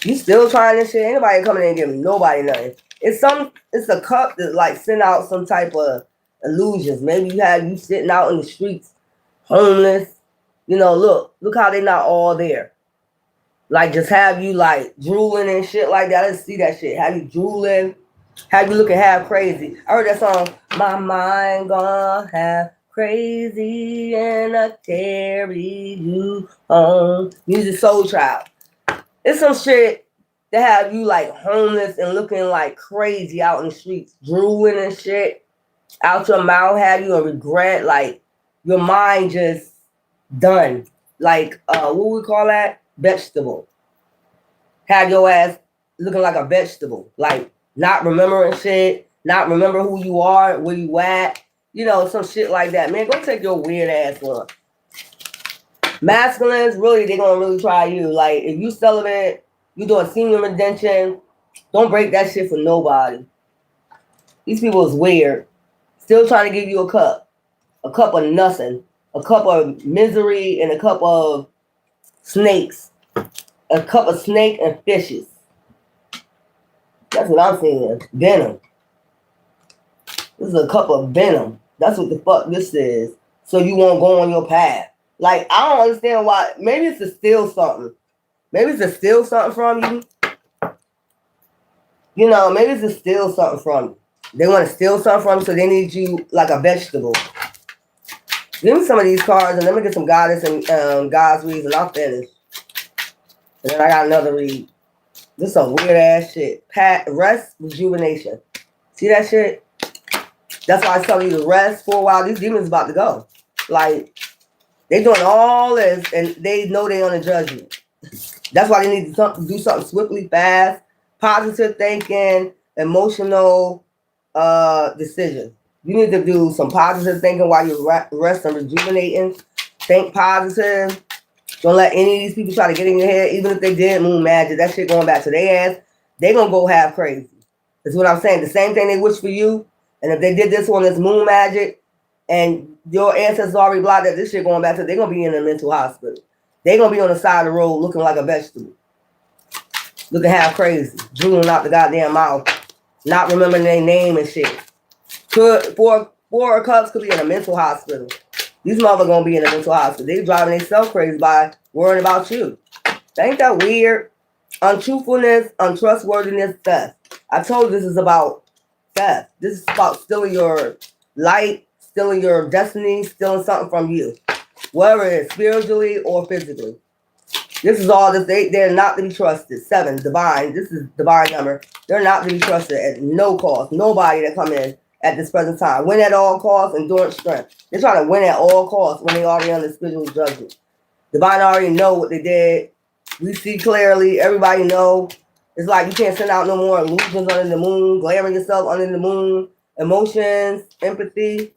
You still trying this shit? Ain't nobody coming in and giving nobody nothing. It's a cup that like send out some type of illusions. Maybe you had you sitting out in the streets, homeless. You know, look how they not all there. Like, just have you like drooling and shit like that. I didn't see that shit. Have you drooling? Have you looking half crazy? I heard that song, My Mind Gonna Half Crazy and I carry you home. Music Soul Child. It's some shit that have you like homeless and looking like crazy out in the streets, drooling and shit. Out your mouth, have you a regret, like your mind just done. Like what we call that? Vegetable. Have your ass looking like a vegetable. Like not remembering shit, not remember who you are, where you at. You know, some shit like that. Man, go take your weird ass on. Masculines, really, they're gonna really try you. Like, if you celibate, you doing senior redemption, don't break that shit for nobody. These people is weird. Still trying to give you a cup of nothing, a cup of misery, and a cup of snakes, a cup of snake and fishes. That's what I'm saying. Venom. This is a cup of venom. That's what the fuck this is. So you won't go on your path. Like, I don't understand why. Maybe it's to steal something. Maybe it's to steal something from you. You know, maybe it's to steal something from you. They want to steal something from you, so they need you like a vegetable. Give me some of these cards and let me get some goddess and God's reads and I'll finish. And then I got another read. This is some weird ass shit. Rest, rejuvenation. See that shit? That's why I tell you to rest for a while. These demons about to go. Like, they doing all this and they know they on a judgment. That's why they need to do something swiftly, fast, positive thinking, emotional decision. You need to do some positive thinking while you're resting, rejuvenating. Think positive. Don't let any of these people try to get in your head, even if they did moon magic. That shit going back to their ass. They gonna go half crazy. That's what I'm saying. The same thing they wish for you. And if they did this one, this moon magic, and your ancestors already blocked that, this shit going back to, they're gonna be in a mental hospital. They're gonna be on the side of the road looking like a vegetable. Looking half crazy. Drooling out the goddamn mouth. Not remembering their name and shit. Four of Cups could be in a mental hospital. These motherfuckers gonna be in a mental hospital. They driving themselves crazy by worrying about you. Ain't that weird? Untruthfulness, untrustworthiness, theft. I told you this is about theft. This is about stealing your light, stealing your destiny, stealing something from you. Whether it's spiritually or physically. This is all this. They're not to be trusted. 7, divine. This is divine number. They're not to be trusted at no cost. Nobody that come in at this present time. Win at all costs, endurance, strength. They're trying to win at all costs when they already on the spiritual judgment. Divine already know what they did. We see clearly. Everybody know. It's like you can't send out no more illusions under the moon, glaring yourself under the moon, emotions, empathy,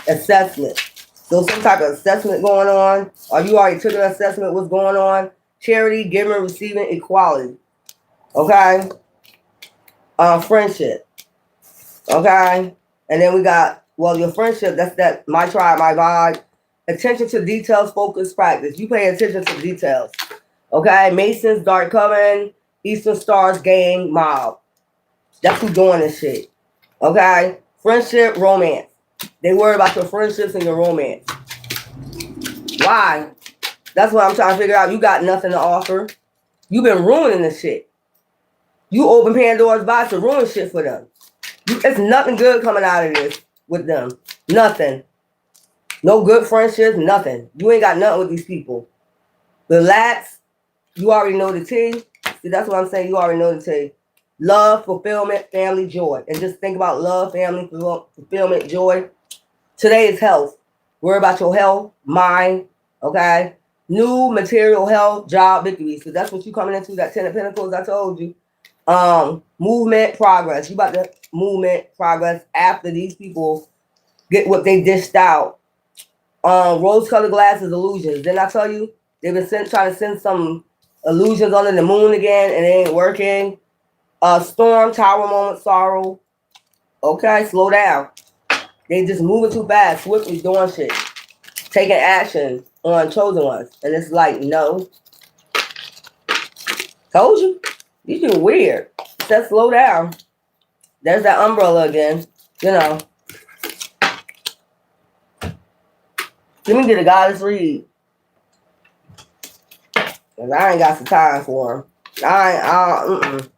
assessment. So some type of assessment going on, or you already took an assessment, what's going on. Charity, giving, receiving, equality. Okay? Friendship. Okay? And then we got, well, your friendship, that's that, my tribe, my vibe. Attention to details, focus, practice. You pay attention to details. Okay? Masons, Dark Coven, Eastern Stars, Gang, Mob. That's who's doing this shit. Okay? Friendship, romance. They worry about your friendships and your romance. Why? That's what I'm trying to figure out. You got nothing to offer. You've been ruining this shit. You open Pandora's box to ruin shit for them. It's nothing good coming out of this with them. Nothing. No good friendships, nothing. You ain't got nothing with these people. Relax. You already know the tea. See, that's what I'm saying. You already know the tea. Love, fulfillment, family, joy. And just think about love, family, fulfillment, joy. Today is health. Worry about your health, mind, okay? New material health, job, victories. So that's what you coming into, that 10 of Pentacles I told you. Movement, progress. You about to movement, progress after these people get what they dished out. Rose-colored glasses, illusions. Didn't I tell you? They've been trying to send some illusions under the moon again, and it ain't working. Storm, tower moment, sorrow. Okay, slow down. They just moving too fast, swiftly doing shit. Taking action on chosen ones. And it's like, no. Told you. You do weird. Just slow down. There's that umbrella again. You know. Let me get a goddess read. Cause I ain't got some time for them.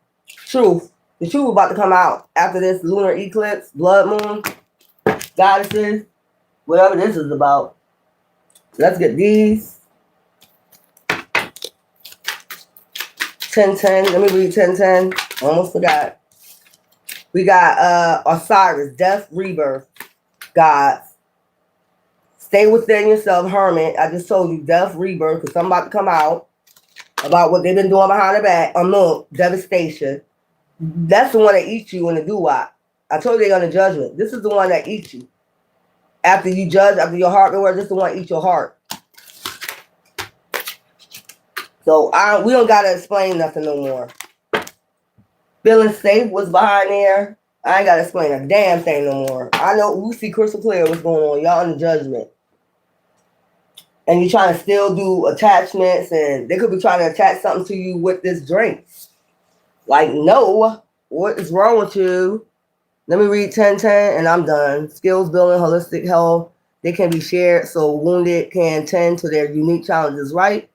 Truth. The truth about to come out after this lunar eclipse, blood moon, goddesses, whatever this is about. Let's get these. 1010. Let me read 1010. Almost forgot. We got Osiris, death, rebirth, gods. Stay within yourself, hermit. I just told you, death, rebirth, because something about to come out about what they've been doing behind the back. No, devastation. That's the one that eats you in the doo-wop. I told you they're on the judgment. This is the one that eats you. After you judge, after your heart been worked, this is the one that eats your heart. So we don't gotta explain nothing no more. Feeling safe was behind there. I ain't gotta explain a damn thing no more. I know we see crystal clear what's going on. Y'all in the judgment. And you're trying to still do attachments, and they could be trying to attach something to you with this drink. Like, no, what is wrong with you? Let me read 1010 and I'm done. Skills building, holistic health. They can be shared so wounded can tend to their unique challenges, right?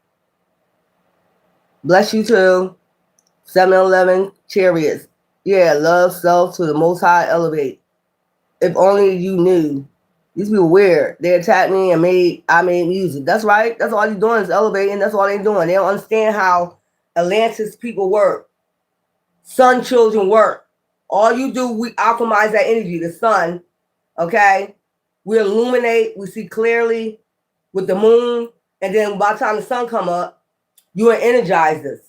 Bless you too. 7-Eleven chariots. Yeah, love self to the most high elevate. If only you knew. These people weird. They attacked me and I made music. That's right. That's all you're doing is elevating. That's all they're doing. They don't understand how Atlantis people work. Sun children work. All you do, we alchemize that energy, the sun. Okay? We illuminate, we see clearly with the moon, and then by the time the sun come up, you are energized us.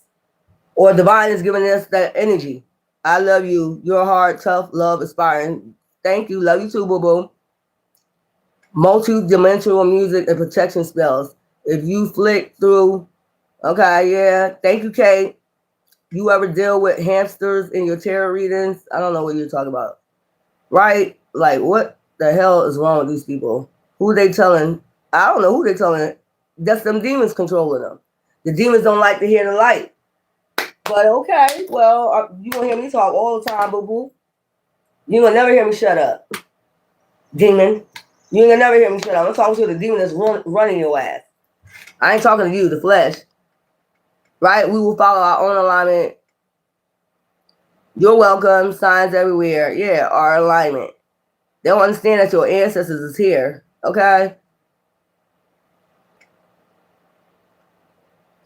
Or divine is giving us that energy. I love you. You're hard, tough, love, inspiring. Thank you. Love you too, boo boo. Multi-dimensional music and protection spells. If you flick through, okay, yeah. Thank you, Kate. You ever deal with hamsters in your tarot readings? I don't know what you're talking about. Right? Like, what the hell is wrong with these people? Who they telling? I don't know who they telling. That's them demons controlling them. The demons don't like to hear the light. But okay, well, you gonna hear me talk all the time, boo boo. You gonna never hear me shut up, demon. You ain't gonna never hear me shut up. I'm talking to the demon that's running your ass. I ain't talking to you, the flesh. Right? We will follow our own alignment. You're welcome. Signs everywhere. Yeah, our alignment. They don't understand that your ancestors is here. Okay?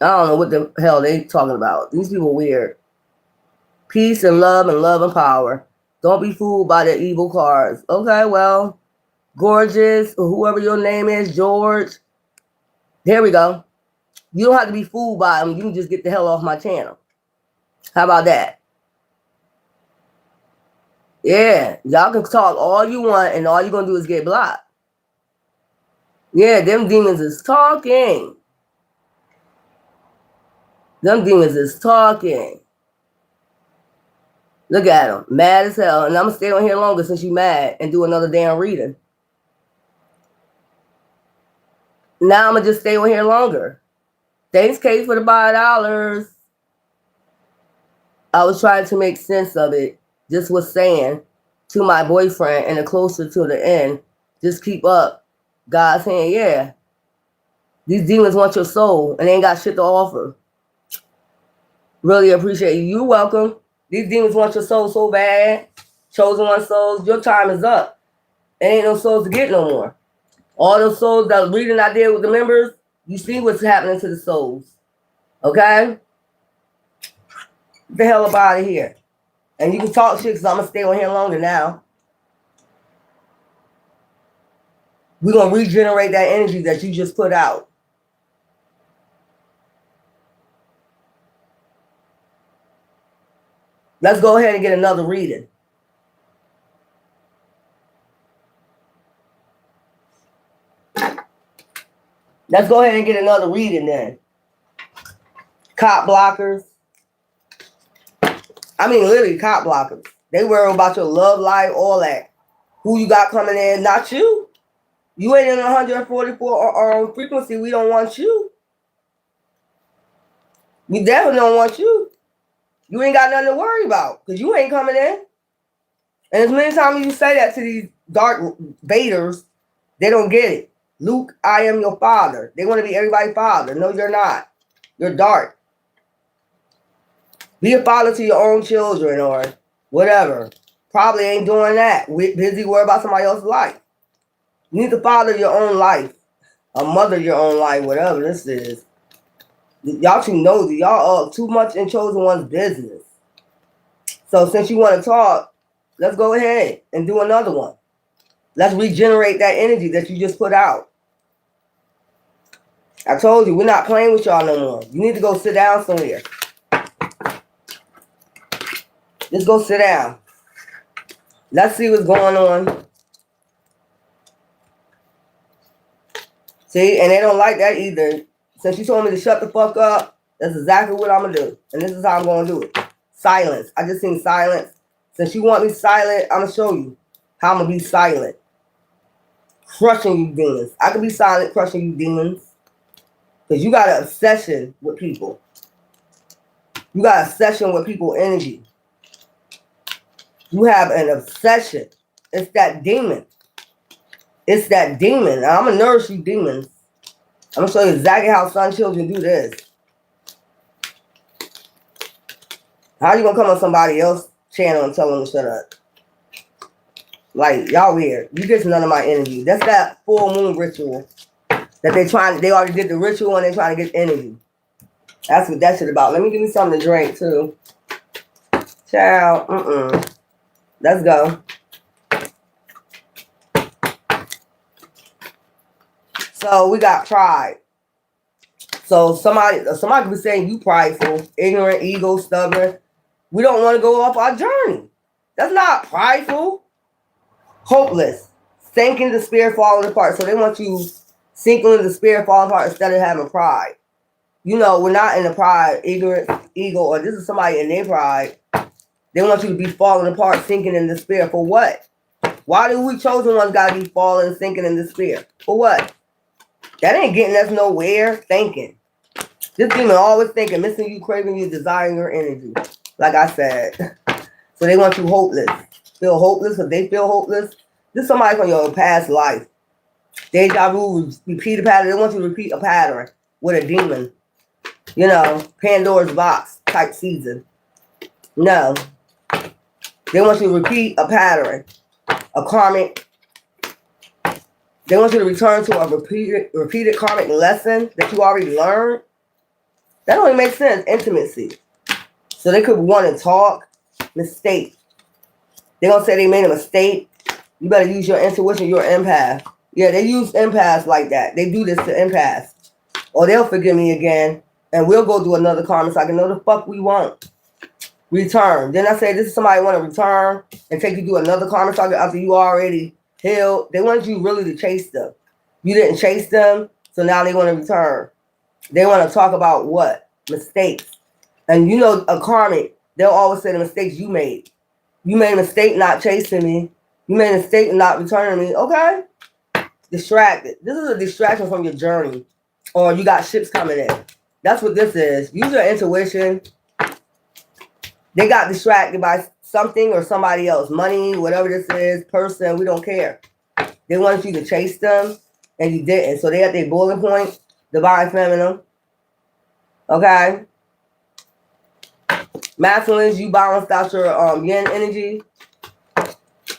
I don't know what the hell they talking about. These people weird. Peace and love and power. Don't be fooled by the evil cards. Okay, well, gorgeous, or whoever your name is, George. There we go. You don't have to be fooled by them. You can just get the hell off my channel. How about that? Yeah, y'all can talk all you want, and all you're going to do is get blocked. Yeah, them demons is talking. Them demons is talking. Look at them. Mad as hell. And I'm going to stay on here longer since you mad and do another damn reading. Now I'm going to just stay on here longer. Thanks, Kate, for the $5. I was trying to make sense of it. Just was saying to my boyfriend, and the closer to the end, just keep up. God's saying, yeah, these demons want your soul and they ain't got shit to offer. Really appreciate you. You're welcome. These demons want your soul so bad. Chosen one souls, your time is up. There ain't no souls to get no more. All those souls that reading I did with the members, you see what's happening to the souls. Okay? Get the hell up out of here. And you can talk shit because I'm going to stay on here longer now. We're going to regenerate that energy that you just put out. Let's go ahead and get another reading. Let's go ahead and get another reading then. Cop blockers. I mean, literally cop blockers. They worry about your love life, all that. Who you got coming in, not you. You ain't in 144 frequency. We don't want you. We definitely don't want you. You ain't got nothing to worry about because you ain't coming in. And as many times you say that to these dark Vaders, they don't get it. Luke, I am your father. They want to be everybody's father. No, you're not. You're dark. Be a father to your own children or whatever. Probably ain't doing that. We're busy worried about somebody else's life. You need to father your own life. Or mother your own life, whatever this is. Y'all too nosy. Y'all are too much in chosen one's business. So since you want to talk, let's go ahead and do another one. Let's regenerate that energy that you just put out. I told you, we're not playing with y'all no more. You need to go sit down somewhere. Just go sit down. Let's see what's going on. See, and they don't like that either. Since you told me to shut the fuck up, that's exactly what I'm going to do. And this is how I'm going to do it. Silence. I just seen silence. Since you want me silent, I'm going to show you how I'm going to be silent. Crushing you demons. I can be silent crushing you demons. Because you got an obsession with people. You got an obsession with people's energy. You have an obsession. It's that demon. It's that demon. I'm going to nourish you demons. I'm going to show you exactly how sun children do this. How you going to come on somebody else channel and tell them to shut up. Like, y'all weird. You get none of my energy. That's that full moon ritual that they already did the ritual and they trying to get energy. That's what that shit about. Let me give me something to drink too. Ciao. Let's go. So we got pride. So somebody could be saying you prideful, ignorant, ego, stubborn. We don't want to go off our journey. That's not prideful. Hopeless. Sinking the spirit, falling apart. So they want you sinking in the spirit, falling apart instead of having pride. You know, we're not in the pride, ignorance, ego, or this is somebody in their pride. They want you to be falling apart, sinking in the spirit. For what? Why do we chosen ones got to be falling, sinking in the spirit? For what? That ain't getting us nowhere. Thinking. This demon always thinking, missing you, craving you, desiring your energy. Like I said. So they want you hopeless. Feel hopeless because they feel hopeless. This is somebody from your past life. Deja vu, repeat a pattern. They want you to repeat a pattern with a demon. You know, Pandora's box type season. No. They want you to repeat a pattern. A karmic. They want you to return to a repeated karmic lesson that you already learned. That don't even make sense. Intimacy. So they could want to talk. Mistake. They're going to say they made a mistake. You better use your intuition. You're an empath. Yeah, they use empaths like that. They do this to empaths. Or they'll forgive me again. And we'll go do another karmic cycle. No, the fuck we won't. Return. Then I say this is somebody want to return and take you to another karmic cycle after you already healed. They want you really to chase them. You didn't chase them. So now they want to return. They want to talk about what? Mistakes. And you know, a karmic, they'll always say the mistakes you made. You made a mistake not chasing me. You made a mistake not returning me. Okay. Distracted. This is a distraction from your journey. Or you got ships coming in. That's what this is. Use your intuition. They got distracted by something or somebody else. Money, whatever this is, person, we don't care. They wanted you to chase them and you didn't. So they at their boiling point, divine feminine. Okay. Masculines, you balanced out your yin energy.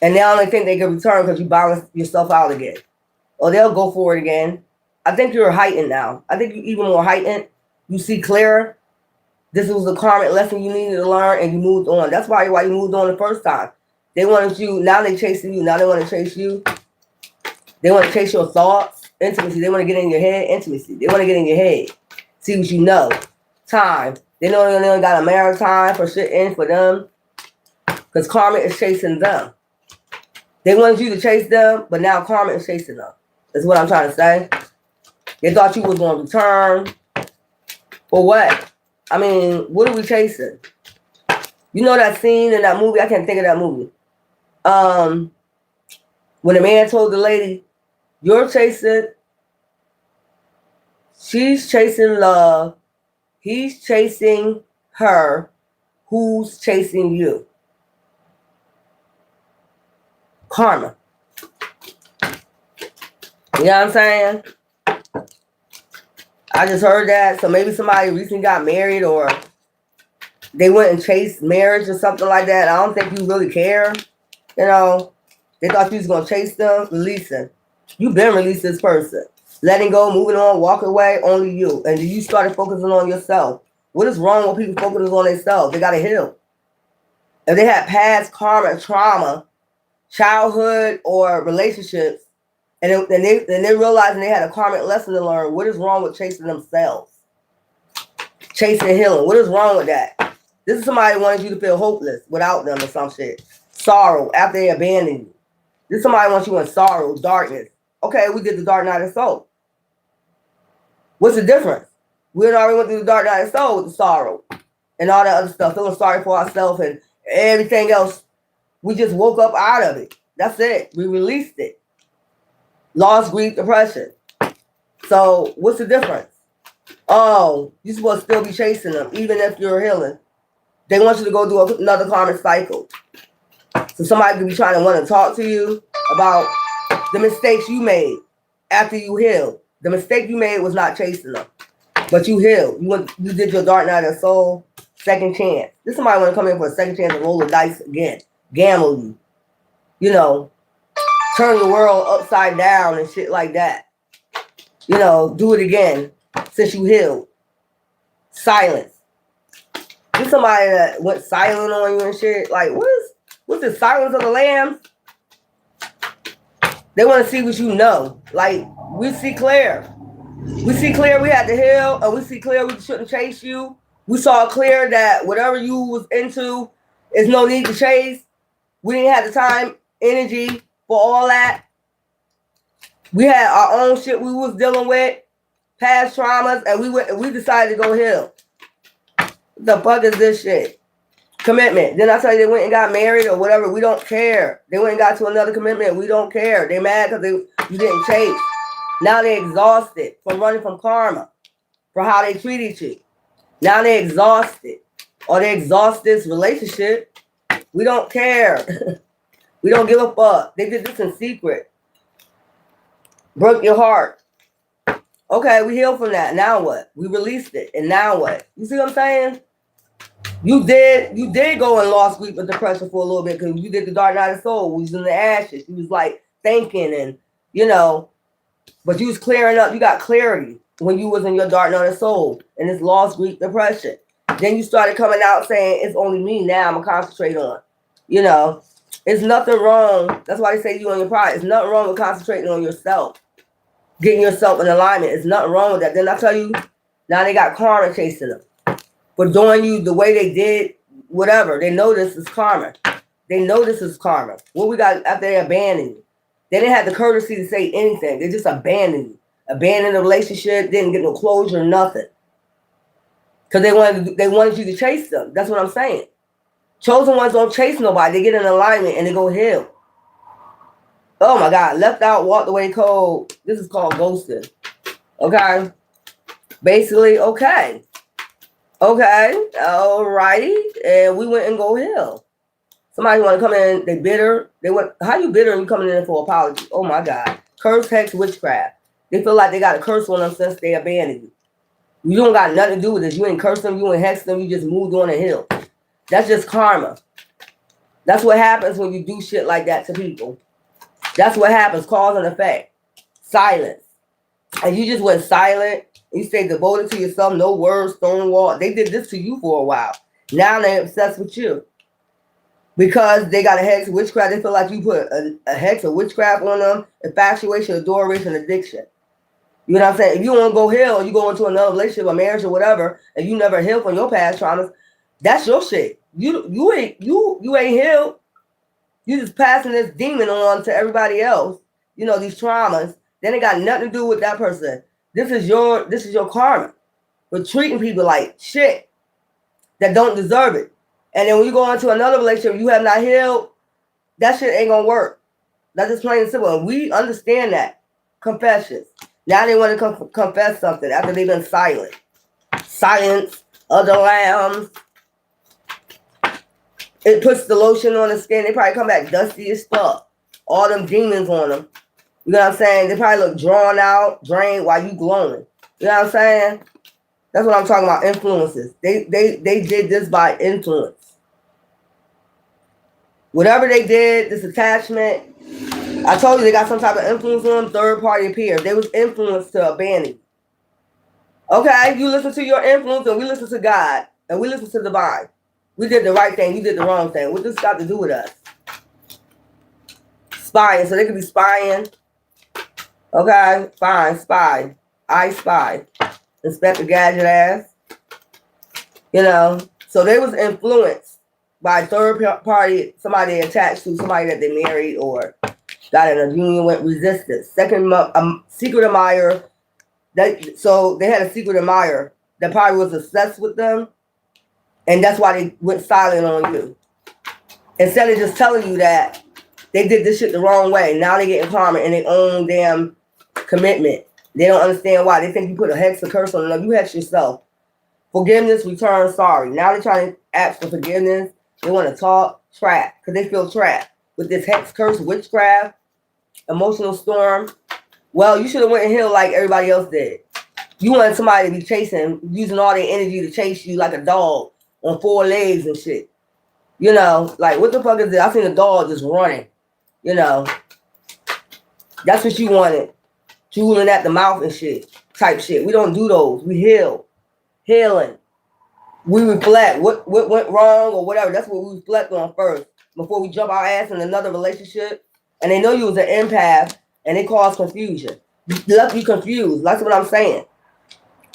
And they only think they can return because you balance yourself out again. Or they'll go for it again. I think you're heightened now. I think you're even more heightened. You see clearer. This was a karmic lesson you needed to learn and you moved on. That's why you moved on the first time. They wanted you, now they chasing you. Now they want to chase you. They want to chase your thoughts. Intimacy. They want to get in your head. Intimacy. They want to get in your head. See what you know. Time. They know they only got a matter of time for shit in for them. Because karma is chasing them. They wanted you to chase them, but now karma is chasing them. That's what I'm trying to say. They thought you was going to return. For what? I mean, what are we chasing? You know that scene in that movie? I can't think of that movie. When the man told the lady, you're chasing, she's chasing love. He's chasing her. Who's chasing you? Karma. You know what I'm saying? I just heard that. So maybe somebody recently got married or they went and chased marriage or something like that. I don't think you really care. You know, they thought you was going to chase them, releasing. You've been released this person. Letting go, moving on, walk away, only you. And you started focusing on yourself. What is wrong with people focusing on themselves? They got to heal. If they had past karma, trauma, childhood, or relationships, and they realizing they had a karmic lesson to learn, what is wrong with chasing themselves? Chasing healing. What is wrong with that? This is somebody who wanted you to feel hopeless without them or some shit. Sorrow after they abandoned you. This is somebody wants you in sorrow, darkness. Okay, we did the dark night of soul. What's the difference? We had already went through the dark night of soul with the sorrow and all that other stuff, feeling sorry for ourselves and everything else. We just woke up out of it. That's it. We released it. Loss, grief, depression. So what's the difference? Oh, you're supposed to still be chasing them, even if you're healing. They want you to go do another karmic cycle. So somebody could be trying to want to talk to you about the mistakes you made after you healed. The mistake you made was not chasing them, but you healed. You did your dark night of soul. second chance. This somebody want to come in for a second chance and roll the dice again, gamble you, you know, turn the world upside down and shit like that. You know, do it again since you healed. Silence. This somebody that went silent on you and shit. Like, what's the silence of the lambs? They want to see what you know. Like, we see clear. We see clear we had to heal, and we see clear we shouldn't chase you. We saw clear that whatever you was into is no need to chase. We didn't have the time, energy for all that. We had our own shit we was dealing with, past traumas, and we decided to go heal. What the fuck is this shit? Commitment. Then I tell you they went and got married or whatever. We don't care. They went and got to another commitment. We don't care. They mad because you didn't chase. Now they exhausted from running from karma for how they treated you. Now they exhausted. Or they exhaust this relationship. We don't care. We don't give a fuck. They did this in secret. Broke your heart. Okay, we healed from that. Now what? We released it. And now what? You see what I'm saying? You did go and lost sleep with depression for a little bit because you did the dark night of soul. We was in the ashes. You was like thinking and, you know, but you was clearing up. You got clarity when you was in your dark night of soul and this lost grief depression. Then you started coming out saying, it's only me now I'm going to concentrate on. You know, it's nothing wrong. That's why they say you on your pride. It's nothing wrong with concentrating on yourself. Getting yourself in alignment. It's nothing wrong with that. Then I tell you, now they got karma chasing them. For doing you the way they did, whatever. They know this is karma. They know this is karma. What we got after they abandoned you? They didn't have the courtesy to say anything. They just abandoned you. Abandoned the relationship, didn't get no closure, nothing. Because they wanted you to chase them. That's what I'm saying. Chosen ones don't chase nobody. They get in alignment and they go heal. Oh my God. Left out, walked away cold. This is called ghosting. Okay. Basically, okay. Okay. Alrighty. And we went and go heal. Somebody want to come in, they bitter. They went, how you bitter and you coming in for apology? Oh my God. Curse, hex, witchcraft. They feel like they got a curse on them since they abandoned you. You don't got nothing to do with this. You ain't curse them, you ain't hex them, you just moved on a hill. That's just karma. That's what happens when you do shit like that to people. That's what happens, cause and effect. Silence. And you just went silent. You stayed devoted to yourself, no words, stonewall. They did this to you for a while. Now they're obsessed with you. Because they got a hex of witchcraft, they feel like you put a hex of witchcraft on them, infatuation, adoration, addiction. You know what I'm saying? If you want to go heal, you go into another relationship, a marriage or whatever, and you never heal from your past traumas, that's your shit. You ain't healed. You just passing this demon on to everybody else. You know, these traumas. Then it got nothing to do with that person. This is your karma. For treating people like shit that don't deserve it. And then when you go into another relationship, you have not healed, that shit ain't gonna work. That's just plain and simple. And we understand that. Confessions. Now they want to confess something after they've been silent. Silence of the lambs. It puts the lotion on the skin. They probably come back dusty as fuck. All them demons on them. You know what I'm saying? They probably look drawn out, drained while you glowing. You know what I'm saying? That's what I'm talking about, influences. They did this by influence. Whatever they did, this attachment, I told you they got some type of influence on them, third party appears. They was influenced to abandon you. Okay, you listen to your influence and we listen to God and we listen to the divine. We did the right thing, you did the wrong thing. What this got to do with us? Spying, so they could be spying. Okay, fine, spy. I spy. Inspector Gadget ass. You know, so they was influenced by third party, somebody attached to somebody that they married or got in a union with resistance. Second, secret admirer. So they had a secret admirer that probably was obsessed with them. And that's why they went silent on you. Instead of just telling you that they did this shit the wrong way. Now they getting karma in their own damn commitment. They don't understand why. They think you put a hex or curse on them. You hex yourself. Forgiveness, return, sorry. Now they're trying to ask for forgiveness. They want to talk, trap, because they feel trapped with this hex, curse, witchcraft, emotional storm. Well, you should have went and healed like everybody else did. You wanted somebody to be chasing, using all their energy to chase you like a dog on 4 legs and shit. You know, like what the fuck is this? I seen a dog just running. You know, that's what you wanted. Drooling at the mouth and shit, type shit. We don't do those. We heal. Healing. We reflect what went wrong or whatever. That's what we reflect on first before we jump our ass in another relationship. And they know you was an empath and they cause confusion. You left you confused. That's what I'm saying.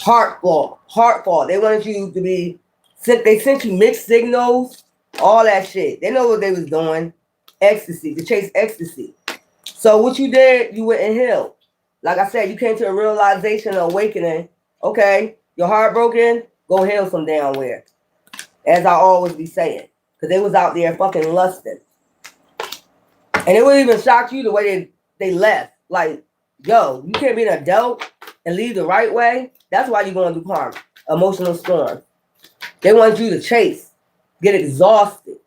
Heart fault. They wanted you to be, they sent you mixed signals, all that shit. They know what they was doing. Ecstasy, to chase ecstasy. So what you did, you went and healed. Like I said, you came to a realization, an awakening. Okay, your heart broken, go heal some damn where. As I always be saying. Because they was out there fucking lusting. And it would even shock you the way they left. Like, yo, you can't be an adult and leave the right way. That's why you're going through karma. Emotional storm. They want you to chase. Get exhausted.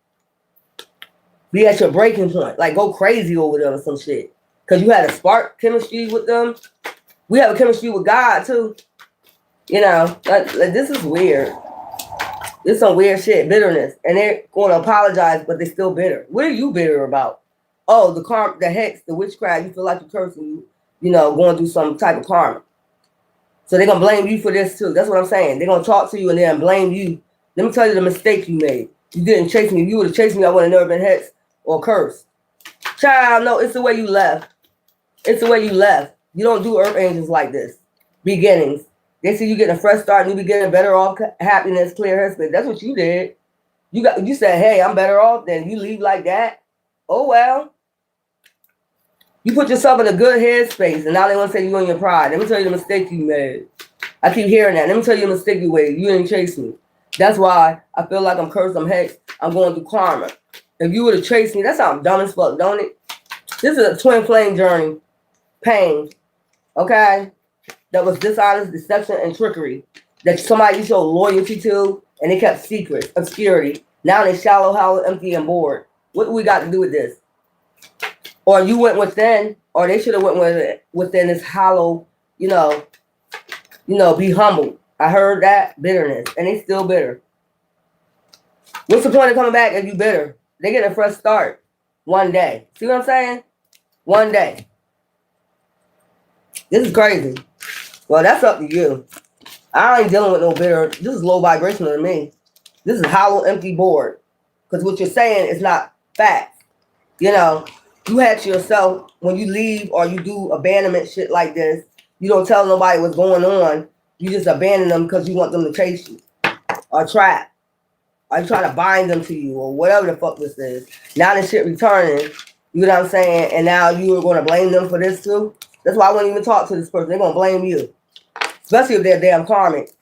Be at your breaking point. Like, go crazy over them or some shit. Because you had a spark chemistry with them. We have a chemistry with God, too. You know, like, this is weird. This is some weird shit, bitterness. And they're going to apologize, but they're still bitter. What are you bitter about? Oh, the karma, the hex, the witchcraft, you feel like you're cursing, you know, going through some type of karma. So they're going to blame you for this, too. That's what I'm saying. They're going to talk to you and then blame you. Let me tell you the mistake you made. You didn't chase me. If you would have chased me, I would have never been hexed or cursed. Child, no, it's the way you left. It's the way you left. You don't do earth angels like this. Beginnings. They see you getting a fresh start, new beginning, better off, happiness, clear headspace. That's what you did. You said, hey, I'm better off, then you leave like that. Oh, well. You put yourself in a good headspace, and now they want to say you on your pride. Let me tell you the mistake you made. I keep hearing that. Let me tell you the mistake you made. You didn't chase me. That's why I feel like I'm cursed, I'm hexed, I'm going through karma. If you would have chased me, that sounds dumb as fuck, don't it? This is a twin flame journey. Pain. Okay? That was dishonest, deception, and trickery. That somebody you showed loyalty to, and they kept secrets, obscurity. Now they shallow, hollow, empty, and bored. What do we got to do with this? Or you went within, or they should have went within this hollow, you know, be humble. I heard that bitterness, and they still bitter. What's the point of coming back if you bitter? They get a fresh start one day. See what I'm saying? One day. This is crazy. Well, that's up to you. I ain't dealing with no bitter. This is low vibrational to me. This is hollow, empty, bored. Because what you're saying is not facts. You know, you had to yourself, when you leave or you do abandonment shit like this, you don't tell nobody what's going on. You just abandon them because you want them to chase you or trap. Or you trying to bind them to you or whatever the fuck this is. Now this shit returning, you know what I'm saying? And now you are going to blame them for this too? That's why I wouldn't even talk to this person. They're going to blame you. Especially if they're damn karmic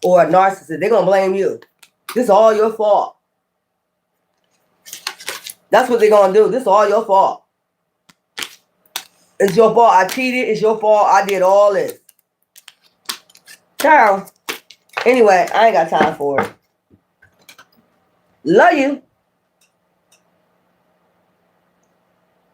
or a narcissist. They're going to blame you. This is all your fault. That's what they're going to do. This is all your fault. It's your fault. I cheated. It's your fault. I did all this. Ciao. Anyway, I ain't got time for it. Love you.